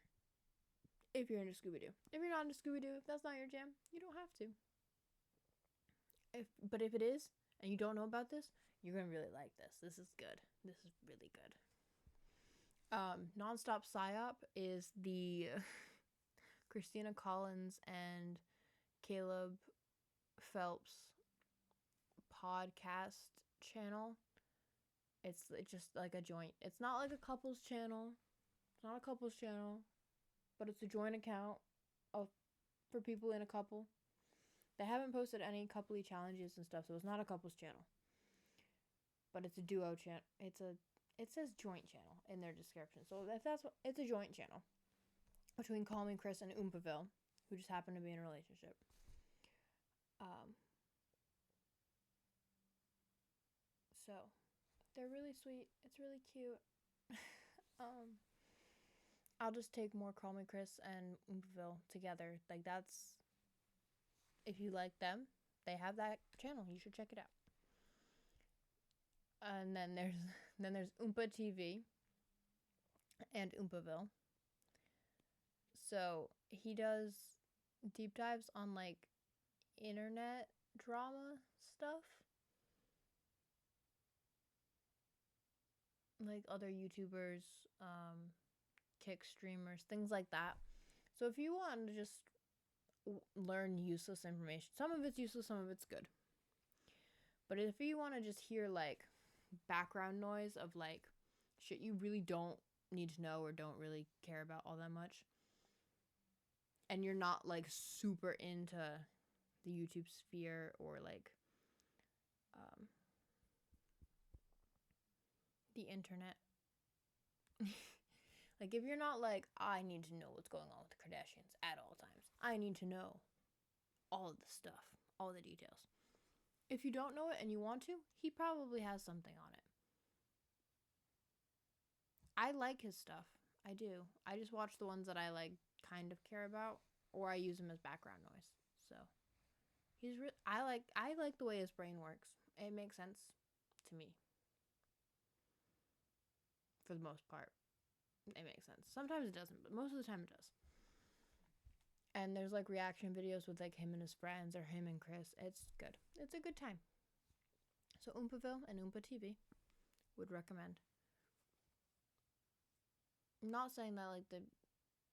If you're into Scooby-Doo. If you're not into Scooby-Doo, if that's not your jam, you don't have to. But if it is, and you don't know about this, you're gonna really like this. This is good. This is really good. Nonstop Psyop is the Christina Collins and Caleb Phelps podcast channel. It's just like a joint. It's not like a couples channel. It's not a couples channel, but it's a joint account for people in a couple. They haven't posted any coupley challenges and stuff, so it's not a couples channel. But it's a duo channel. It says joint channel in their description. So if it's a joint channel between Calming Chris and Oompaville, who just happen to be in a relationship. So they're really sweet. It's really cute. I'll just take more Call Me Chris and Oompaville together. Like, that's, if you like them, they have that channel. You should check it out. And then there's Oompa TV and Oompaville. So he does deep dives on like internet drama stuff, like other YouTubers, kick streamers, things like that. So if you want to just learn useless information, some of it's useless, some of it's good. But if you want to just hear like background noise of like shit you really don't need to know or don't really care about all that much, and you're not like super into the YouTube sphere or like the internet. Like, if you're not like, I need to know what's going on with the Kardashians at all times, I need to know all of the stuff, all the details. If you don't know it and you want to, he probably has something on it. I like his stuff. I do. I just watch the ones that I like kind of care about, or I use him as background noise. So I like the way his brain works. It makes sense to me. For the most part, it makes sense. Sometimes it doesn't, but most of the time it does. And there's like reaction videos with like him and his friends or him and Chris. It's good. It's a good time. So Oompaville and Oompa TV would recommend. I'm not saying that like the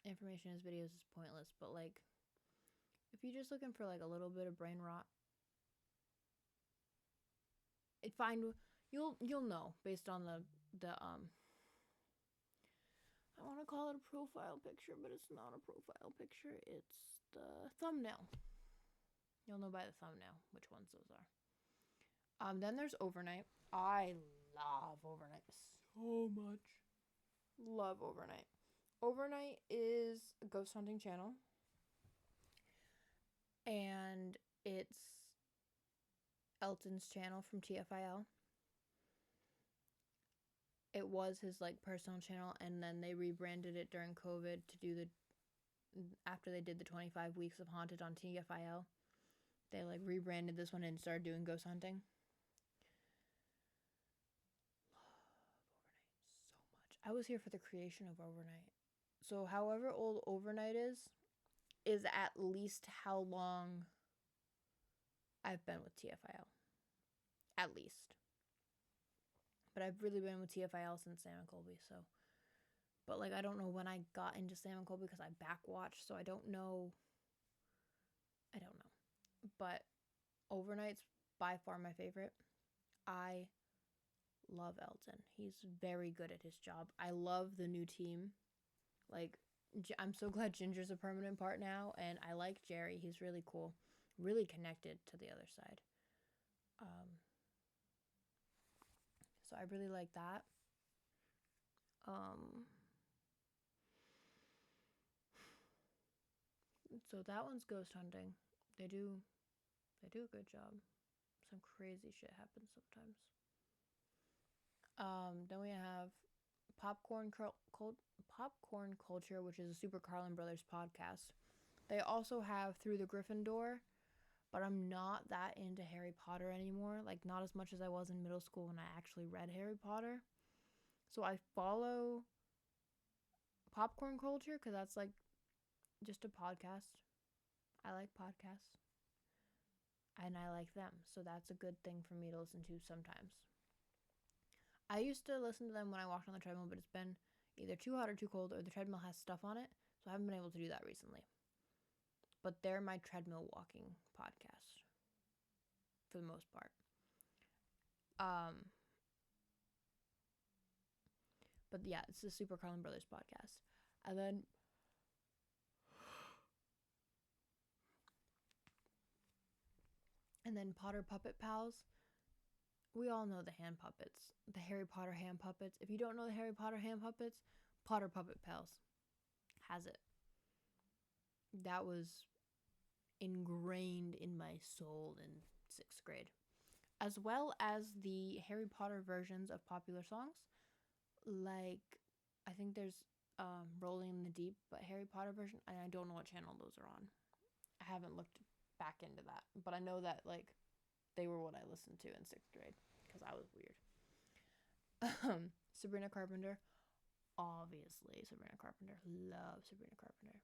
information in his videos is pointless, but like if you're just looking for like a little bit of brain rot, you'll know based on the I want to call it a profile picture, but it's not a profile picture. It's the thumbnail. You'll know by the thumbnail which ones those are. Then there's Overnight. I love Overnight so much. Love Overnight. Overnight is a ghost hunting channel. And it's Elton's channel from TFIL. It was his like personal channel, and then they rebranded it during COVID to do after they did the 25 weeks of Haunted on TFIL. They like rebranded this one and started doing ghost hunting. Love Overnight so much. I was here for the creation of Overnight. So however old Overnight is at least how long I've been with TFIL. At least. But I've really been with TFIL since Sam and Colby, so. But like I don't know when I got into Sam and Colby because I backwatched, so I don't know. But Overnight's by far my favorite. I love Elton. He's very good at his job. I love the new team. Like, I'm so glad Ginger's a permanent part now, and I like Jerry. He's really cool. Really connected to the other side. So I really like that. So that one's ghost hunting. They do a good job. Some crazy shit happens sometimes. Then we have Popcorn Culture, which is a Super Carlin Brothers podcast. They also have Through the Gryffindor, but I'm not that into Harry Potter anymore. Like, not as much as I was in middle school when I actually read Harry Potter. So I follow Popcorn Culture because that's like just a podcast. I like podcasts. And I like them. So that's a good thing for me to listen to sometimes. I used to listen to them when I walked on the treadmill, but it's been either too hot or too cold, or the treadmill has stuff on it, so I haven't been able to do that recently. But they're my treadmill walking podcast for the most part. But yeah, it's the Super Carlin Brothers podcast. And then Potter Puppet Pals. We all know the hand puppets. The Harry Potter hand puppets. If you don't know the Harry Potter hand puppets, Potter Puppet Pals has it. That was ingrained in my soul in 6th grade. As well as the Harry Potter versions of popular songs. Like, I think there's Rolling in the Deep, but Harry Potter version, and I don't know what channel those are on. I haven't looked back into that, but I know that like they were what I listened to in 6th grade because I was weird. Sabrina Carpenter, obviously Sabrina Carpenter. Love Sabrina Carpenter.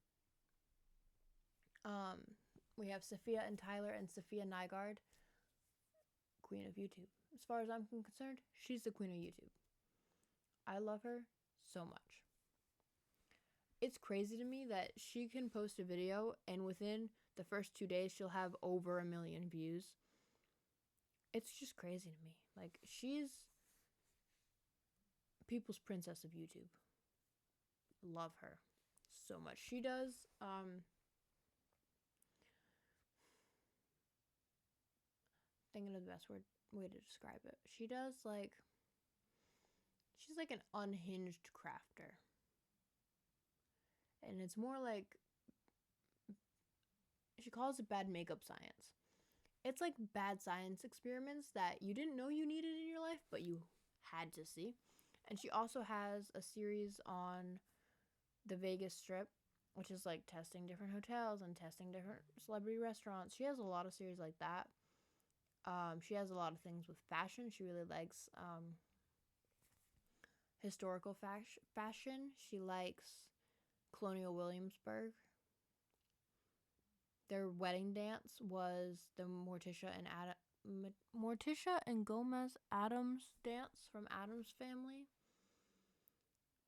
We have Sophia and Tyler and Sophia Nygaard, queen of YouTube. As far as I'm concerned, she's the queen of YouTube. I love her so much. It's crazy to me that she can post a video and within the first 2 days she'll have over 1 million views. It's just crazy to me. Like, she's people's princess of YouTube. Love her so much. She does thinking of the best way to describe it. She's like an unhinged crafter. And it's more like, she calls it bad makeup science. It's like bad science experiments that you didn't know you needed in your life, but you had to see. And she also has a series on the Vegas Strip, which is like testing different hotels and testing different celebrity restaurants. She has a lot of series like that. She has a lot of things with fashion. She really likes historical fashion. She likes Colonial Williamsburg. Their wedding dance was the Morticia and Gomez Addams dance from Addams Family.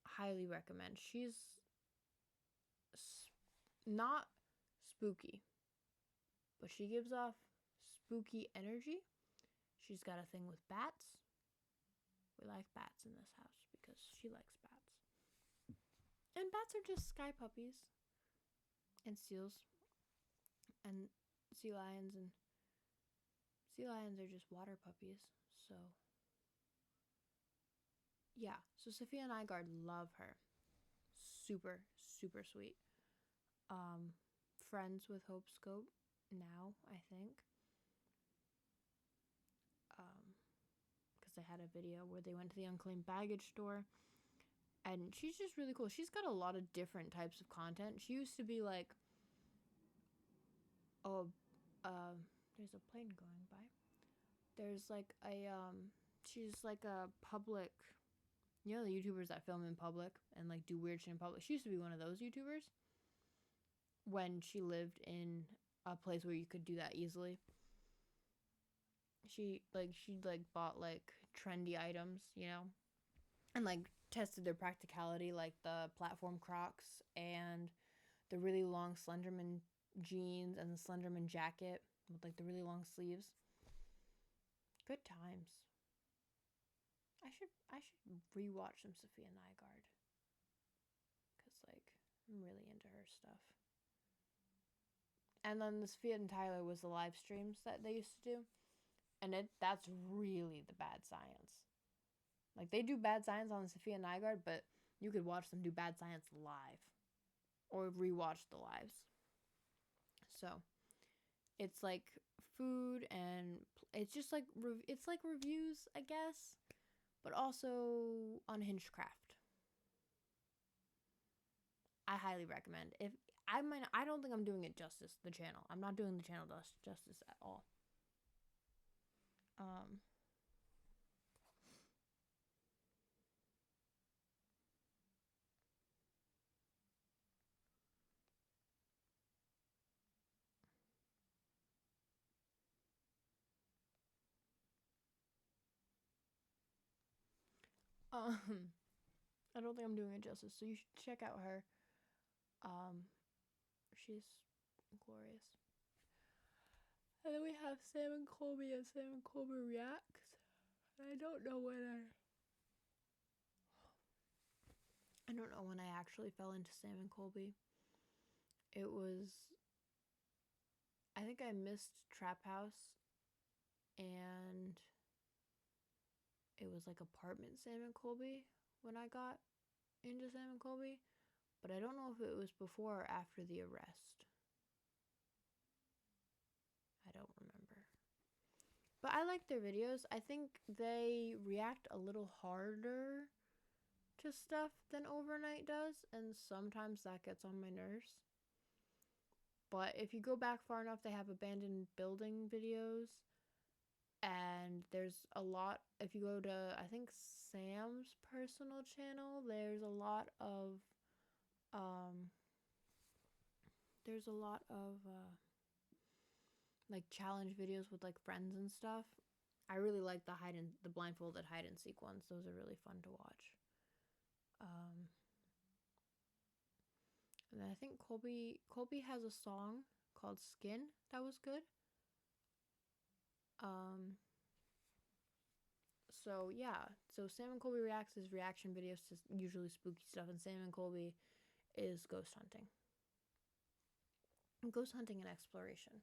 Highly recommend. She's not spooky, but she gives off spooky energy. She's got a thing with bats. We like bats in this house because she likes bats. And bats are just sky puppies and seals and sea lions, and sea lions are just water puppies. So yeah, so Sophia Nygaard, love her. Super, super sweet. Friends with Hope Scope now, I think. Because they had a video where they went to the unclaimed baggage store. And she's just really cool. She's got a lot of different types of content. She used to be like, there's a plane going by. There's like she's like a public, you know, the YouTubers that film in public and like do weird shit in public. She used to be one of those YouTubers when she lived in a place where you could do that easily. She bought like trendy items, you know, and like tested their practicality, like the platform Crocs and the really long Slenderman jeans and the Slenderman jacket with like the really long sleeves. Good times. I should rewatch some Sophia Nygaard because like I'm really into her stuff. And then the Sophia and Tyler was the live streams that they used to do, and that's really the bad science. Like, they do bad science on Sophia Nygaard, but you could watch them do bad science live or rewatch the lives. So it's like food, and it's just like it's like reviews, I guess, but also unhinged craft. I highly recommend. If I don't think I'm doing it justice, the channel. I'm not doing the channel justice at all. I don't think I'm doing it justice, so you should check out her. She's glorious. And then we have Sam and Colby and Sam and Colby Reacts. I don't know when I actually fell into Sam and Colby. It was, I think I missed Trap House, and it was like apartment Sam and Colby when I got into Sam and Colby, but I don't know if it was before or after the arrest. I don't remember. But I like their videos. I think they react a little harder to stuff than Overnight does, and sometimes that gets on my nerves. But if you go back far enough, they have abandoned building videos, and there's a lot. If you go to, I think, Sam's personal channel, there's a lot of like challenge videos with like friends and stuff. I really like the blindfolded hide and seek ones. Those are really fun to watch. And then I think Colby has a song called Skin that was good. So yeah, so Sam and Colby Reacts is reaction videos to usually spooky stuff, and Sam and Colby is ghost hunting. Ghost hunting and exploration.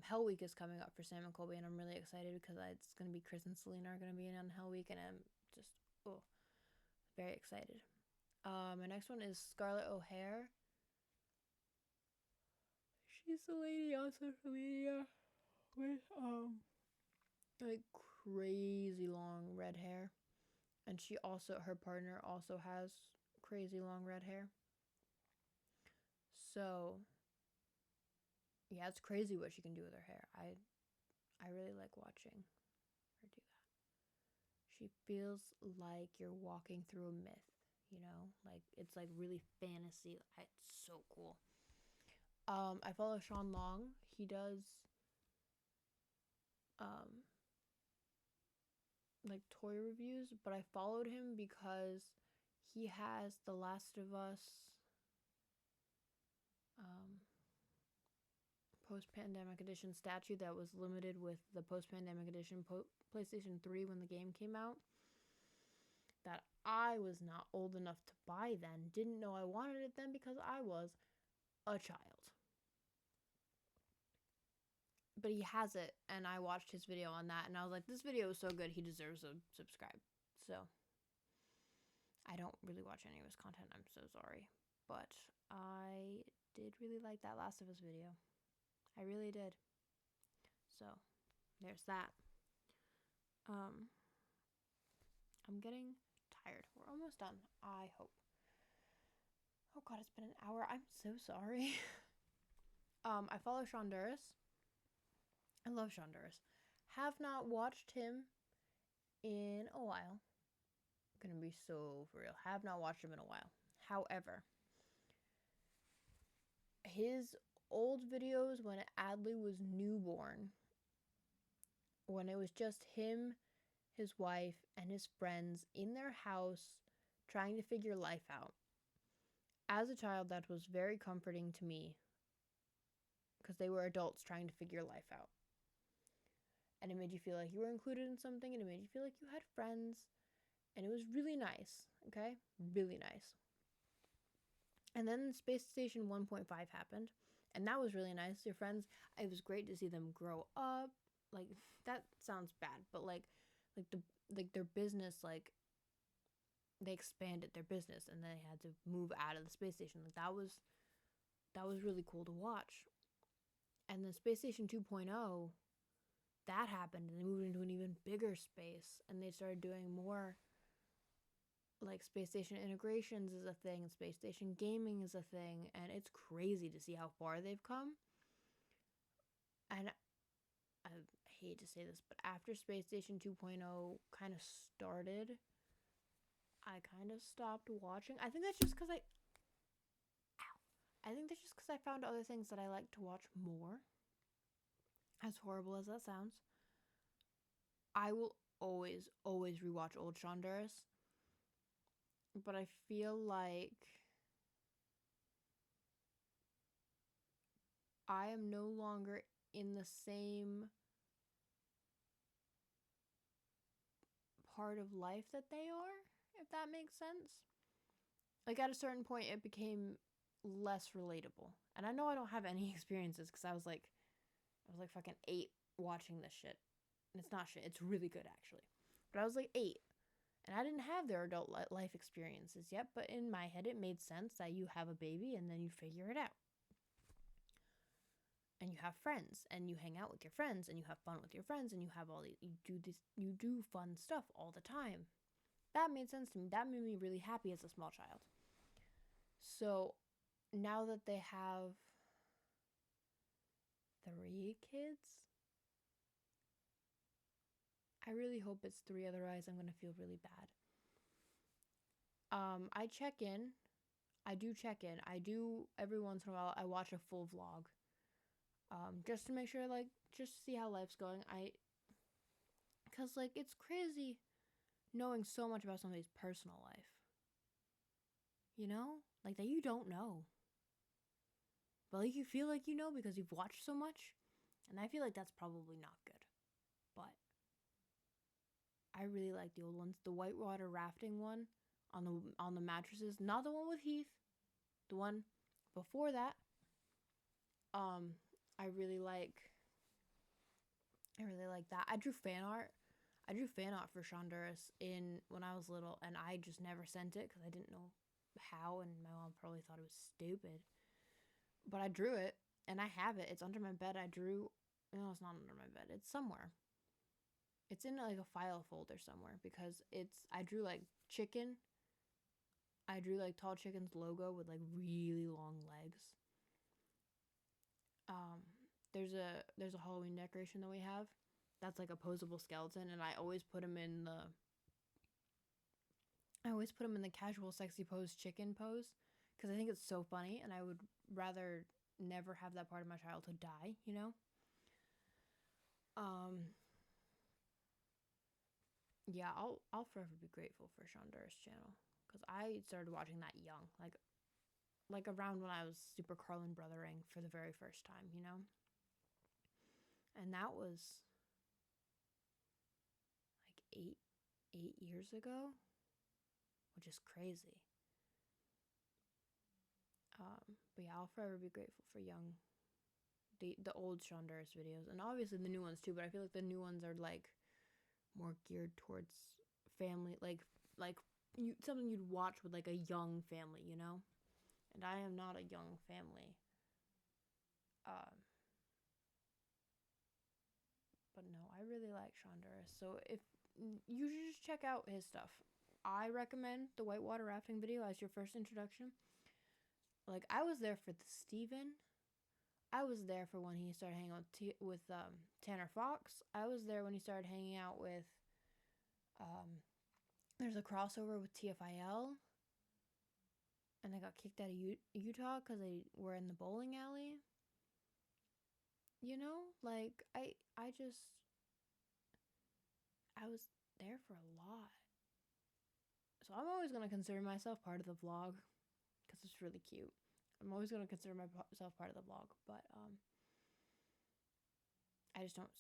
Hell Week is coming up for Sam and Colby, and I'm really excited because it's going to be Chris and Selena are going to be in on Hell Week, and I'm just very excited. My next one is Scarlett O'Hara. She's the lady on social media with like crazy long red hair, and her partner also has crazy long red hair. So yeah, it's crazy what she can do with her hair. I really like watching her do that. She feels like you're walking through a myth, you know? Like it's like really fantasy. It's so cool. I follow Sean Long. He does like toy reviews, but I followed him because he has the Last of Us post-pandemic edition statue that was limited with the post-pandemic edition PlayStation 3 when the game came out, that I was not old enough to buy then. Didn't know I wanted it then because I was a child. But he has it, and I watched his video on that, and I was like, this video is so good, he deserves a subscribe. So I don't really watch any of his content, I'm so sorry, but I did really like that Last of Us video. I really did. So there's that. I'm getting tired. We're almost done, I hope. Oh god, it's been an hour. I'm so sorry. I follow Shonduras. I love Shonduras. Have not watched him in a while. I'm gonna be so for real. Have not watched him in a while. However, his old videos when Adley was newborn, when it was just him, his wife, and his friends in their house trying to figure life out. As a child, that was very comforting to me because they were adults trying to figure life out. And it made you feel like you were included in something, and it made you feel like you had friends, and it was really nice, okay? Really nice. And then Space Station 1.5 happened, and that was really nice. Your friends, it was great to see them grow up. Like, that sounds bad, but like their business, like, they expanded their business, and they had to move out of the space station. Like, that was really cool to watch. And then Space Station 2.0, that happened, and they moved into an even bigger space, and they started doing more, like, space station integrations is a thing, and space station gaming is a thing, and it's crazy to see how far they've come. And I hate to say this, but after Space Station 2.0 kind of started, I kind of stopped watching. I think that's just because I found other things that I like to watch more. As horrible as that sounds, I will always rewatch old Shonduras, but I feel like I am no longer in the same part of life that they are, if that makes sense. Like, at a certain point, it became less relatable. And I know I don't have any experiences because I was like fucking 8 watching this shit. And it's not shit. It's really good, actually. But I was like 8. And I didn't have their adult life experiences yet. But in my head, it made sense that you have a baby and then you figure it out. And you have friends. And you hang out with your friends. And you have fun with your friends. And you have all these... You do fun stuff all the time. that made sense to me. That made me really happy as a small child. So now that they have 3 kids, I really hope it's 3, otherwise I'm gonna feel really bad. I check in. I do check in. I do every once in a while. I watch a full vlog, just to make sure, like, just to see how life's going. Cause like it's crazy knowing so much about somebody's personal life. You know, like that you don't know, but like you feel like you know because you've watched so much, and I feel like that's probably not good. But I really like the old ones. The whitewater rafting one on the mattresses, not the one with Heath, the one before that. Um, I really like. I really like that. I drew fan art. I drew fan art for Shonduras in when I was little, and I just never sent it because I didn't know how, and my mom probably thought it was stupid. But I drew it, and I have it. It's under my bed. I drew. No, it's not under my bed. It's somewhere. It's in like a file folder somewhere because I drew like chicken. I drew like Tall Chicken's logo with like really long legs. Um, there's a Halloween decoration that we have. That's like a posable skeleton, and I always put him in the. I always put him in the casual, sexy pose, chicken pose, because I think it's so funny, and I would rather never have that part of my childhood die. You know. Um, yeah, I'll forever be grateful for Shonduras channel because I started watching that young, like around when I was super Carlin Brothering for the very first time, you know, and that was like 8 years ago, which is crazy. But yeah, I'll forever be grateful for the old Shonduras videos, and obviously the new ones too. But I feel like the new ones are like more geared towards family, like something you'd watch with like a young family, you know. And I am not a young family. Um, but no, I really like Shonduras. So if you should just check out his stuff. I recommend the whitewater rafting video as your first introduction. Like I was there for the Steven. I was there for when he started hanging out with Tanner Fox. I was there when he started hanging out with. Um, there's a crossover with TFIL, and they got kicked out of Utah because they were in the bowling alley. You know, like I was there for a lot. So I'm always going to consider myself part of the vlog because it's really cute. I'm always going to consider myself part of the vlog, but I just don't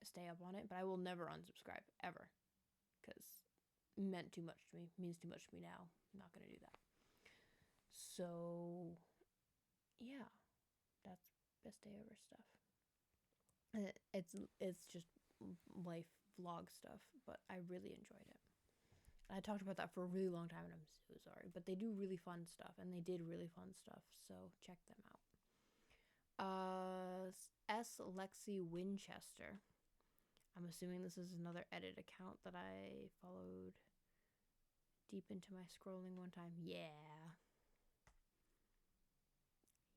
stay up on it. But I will never unsubscribe ever because it meant too much to me, means too much to me now. I'm not going to do that. So yeah, that's best day ever stuff. It's just life vlog stuff, but I really enjoyed it. I talked about that for a really long time, and I'm so sorry. But they do really fun stuff, and they did really fun stuff, so check them out. S. Lexi Winchester. I'm assuming this is another edit account that I followed deep into my scrolling one time. Yeah.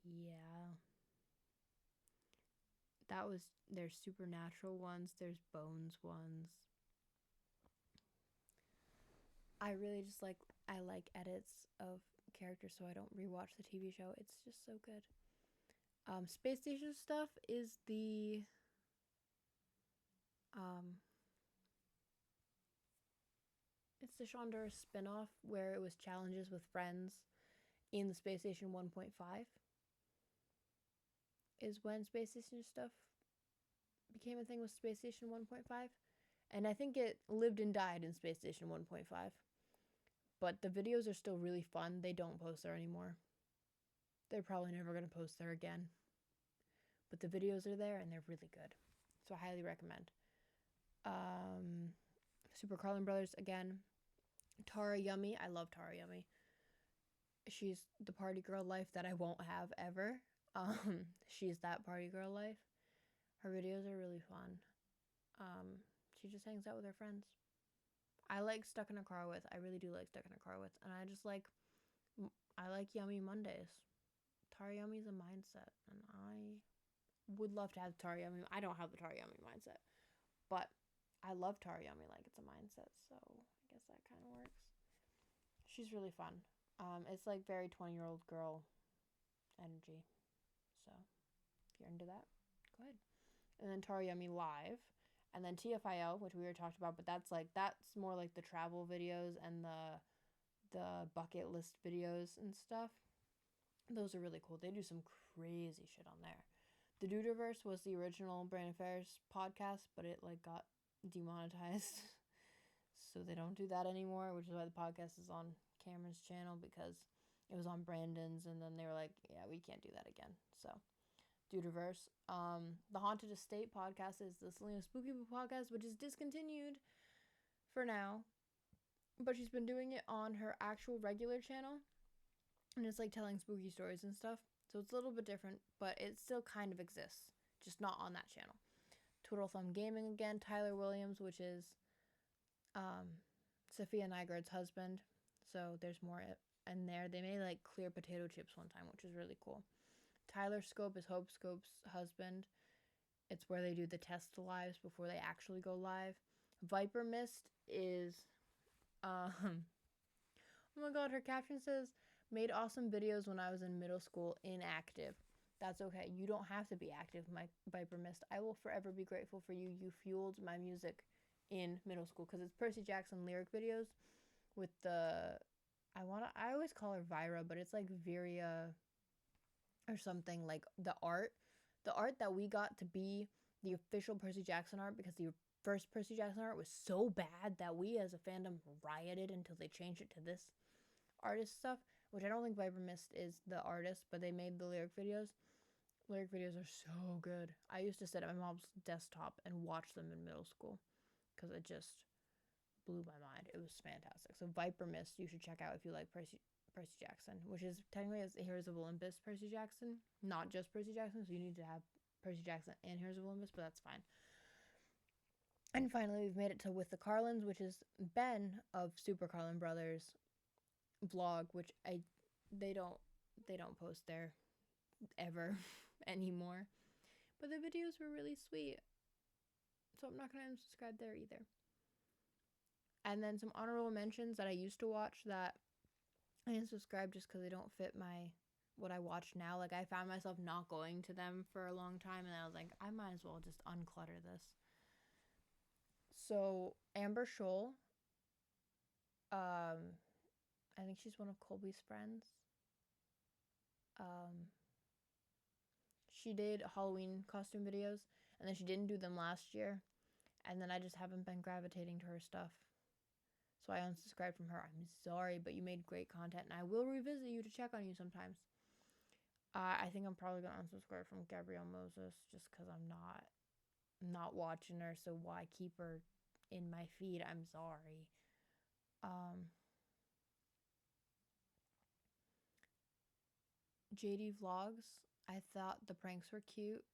Yeah. There's supernatural ones, there's bones ones. I really just I like edits of characters so I don't rewatch the TV show. It's just so good. Space Station stuff is it's the Shonduras spinoff where it was challenges with friends in the Space Station 1.5 is when Space Station stuff became a thing with Space Station 1.5. And I think it lived and died in Space Station 1.5. But the videos are still really fun. They don't post there anymore. They're probably never going to post there again. But the videos are there and they're really good. So I highly recommend. Super Carlin Brothers again. Tara Yummy. I love Tara Yummy. She's the party girl life that I won't have ever. She's that party girl life. Her videos are really fun. She just hangs out with her friends. I like Stuck in a Car With. I really do like Stuck in a Car With. And I like Yummy Mondays. Tara Yummy's a mindset. And I would love to have Tara Yummy. I don't have the Tara Yummy mindset. But I love Tara Yummy like it's a mindset. So I guess that kind of works. She's really fun. It's like very 20-year-old girl energy. So if you're into that, go ahead. And then Tara Yummy Live. And then TFIL, which we already talked about, but that's more like the travel videos and the bucket list videos and stuff. Those are really cool. They do some crazy shit on there. The Duderverse was the original Brand Affairs podcast, but it like got demonetized. So they don't do that anymore, which is why the podcast is on Cameron's channel, because it was on Brandon's, and then they were like, yeah, we can't do that again. So Duderverse. The Haunted Estate podcast is the Selena Spooky Boo podcast, which is discontinued for now, but she's been doing it on her actual regular channel, and it's like telling spooky stories and stuff. So it's a little bit different, but it still kind of exists, just not on that channel. Twiddle Thumb Gaming again, Tyler Williams, which is Sophia Nygaard's husband. So there's more in there. They made like clear potato chips one time, which is really cool. Tyler Scope is Hope Scope's husband. It's where they do the test lives before they actually go live. Viper Mist is, oh my god, her caption says, made awesome videos when I was in middle school, inactive. That's okay. You don't have to be active, my Viper Mist. I will forever be grateful for you. You fueled my music in middle school, because it's Percy Jackson lyric videos with I always call her Vira, but it's like Viria or something. Like the art that we got to be the official Percy Jackson art, because the first Percy Jackson art was so bad that we as a fandom rioted until they changed it to this artist stuff, which I don't think Viper Mist is the artist, but they made the lyric videos. Lyric videos are so good. I used to sit at my mom's desktop and watch them in middle school, because it just blew my mind. It was fantastic. So Viper Mist, you should check out if you like Percy Jackson, which is technically as Heroes of Olympus Percy Jackson, not just Percy Jackson. So you need to have Percy Jackson and Heroes of Olympus, but that's fine. And finally, we've made it to With the Carlins, which is Ben of Super Carlin Brothers vlog, which they don't post there ever anymore. But the videos were really sweet, so I'm not gonna unsubscribe there either. And then some honorable mentions that I used to watch that I didn't subscribe just because they don't fit what I watch now. Like, I found myself not going to them for a long time, and I was like, I might as well just unclutter this. So Amber Scholl, I think she's one of Colby's friends. She did Halloween costume videos, and then she didn't do them last year, and then I just haven't been gravitating to her stuff. So I unsubscribed from her. I'm sorry, but you made great content, and I will revisit you to check on you sometimes. I think I'm probably going to unsubscribe from Gabrielle Moses just because I'm not watching her, so why keep her in my feed? I'm sorry. JD Vlogs, I thought the pranks were cute,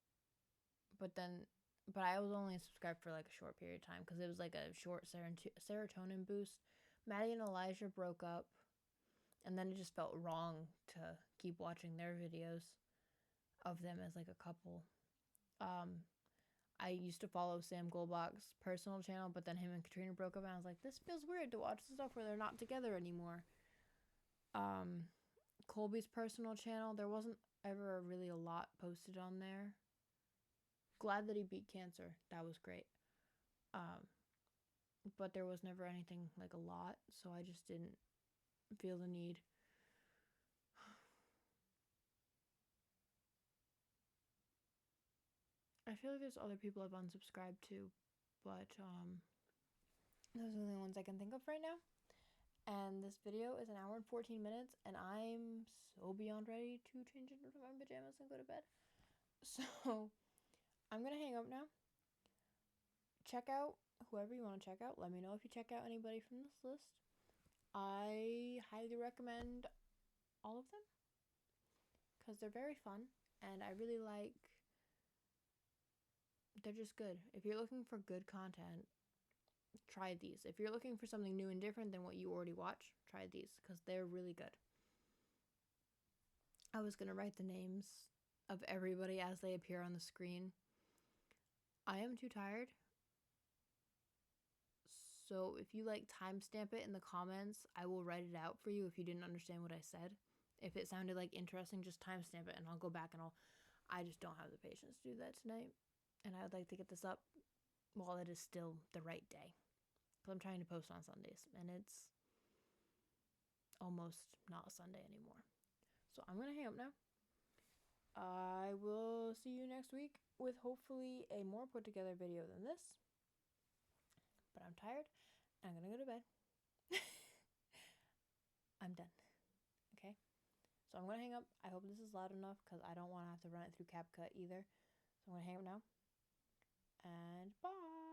but I was only subscribed for like a short period of time because it was like a short serotonin boost. Maddie and Elijah broke up, and then it just felt wrong to keep watching their videos of them as like a couple. I used to follow Sam Goldbach's personal channel, but then him and Katrina broke up, and I was like, this feels weird to watch the stuff where they're not together anymore. Colby's personal channel, there wasn't ever really a lot posted on there. Glad that he beat cancer. That was great. But there was never anything like a lot, so I just didn't feel the need. I feel like there's other people I've unsubscribed to, but those are the only ones I can think of right now. And this video is 1 hour and 14 minutes, and I'm so beyond ready to change into my pajamas and go to bed. So I'm gonna hang up now. Check out whoever you want to check out. Let me know if you check out anybody from this list. I highly recommend all of them because they're very fun, and I really like. They're just good. If you're looking for good content, try these. If you're looking for something new and different than what you already watch, try these because they're really good. I was going to write the names of everybody as they appear on the screen. I am too tired. So if you like timestamp it in the comments, I will write it out for you if you didn't understand what I said. If it sounded like interesting, just timestamp it and I'll go back and I just don't have the patience to do that tonight. And I would like to get this up while it is still the right day. Because I'm trying to post on Sundays and it's almost not Sunday anymore. So I'm going to hang up now. I will see you next week with hopefully a more put together video than this. But I'm tired and I'm going to go to bed. I'm done. Okay? So I'm going to hang up. I hope this is loud enough because I don't want to have to run it through CapCut either. So I'm going to hang up now. And bye.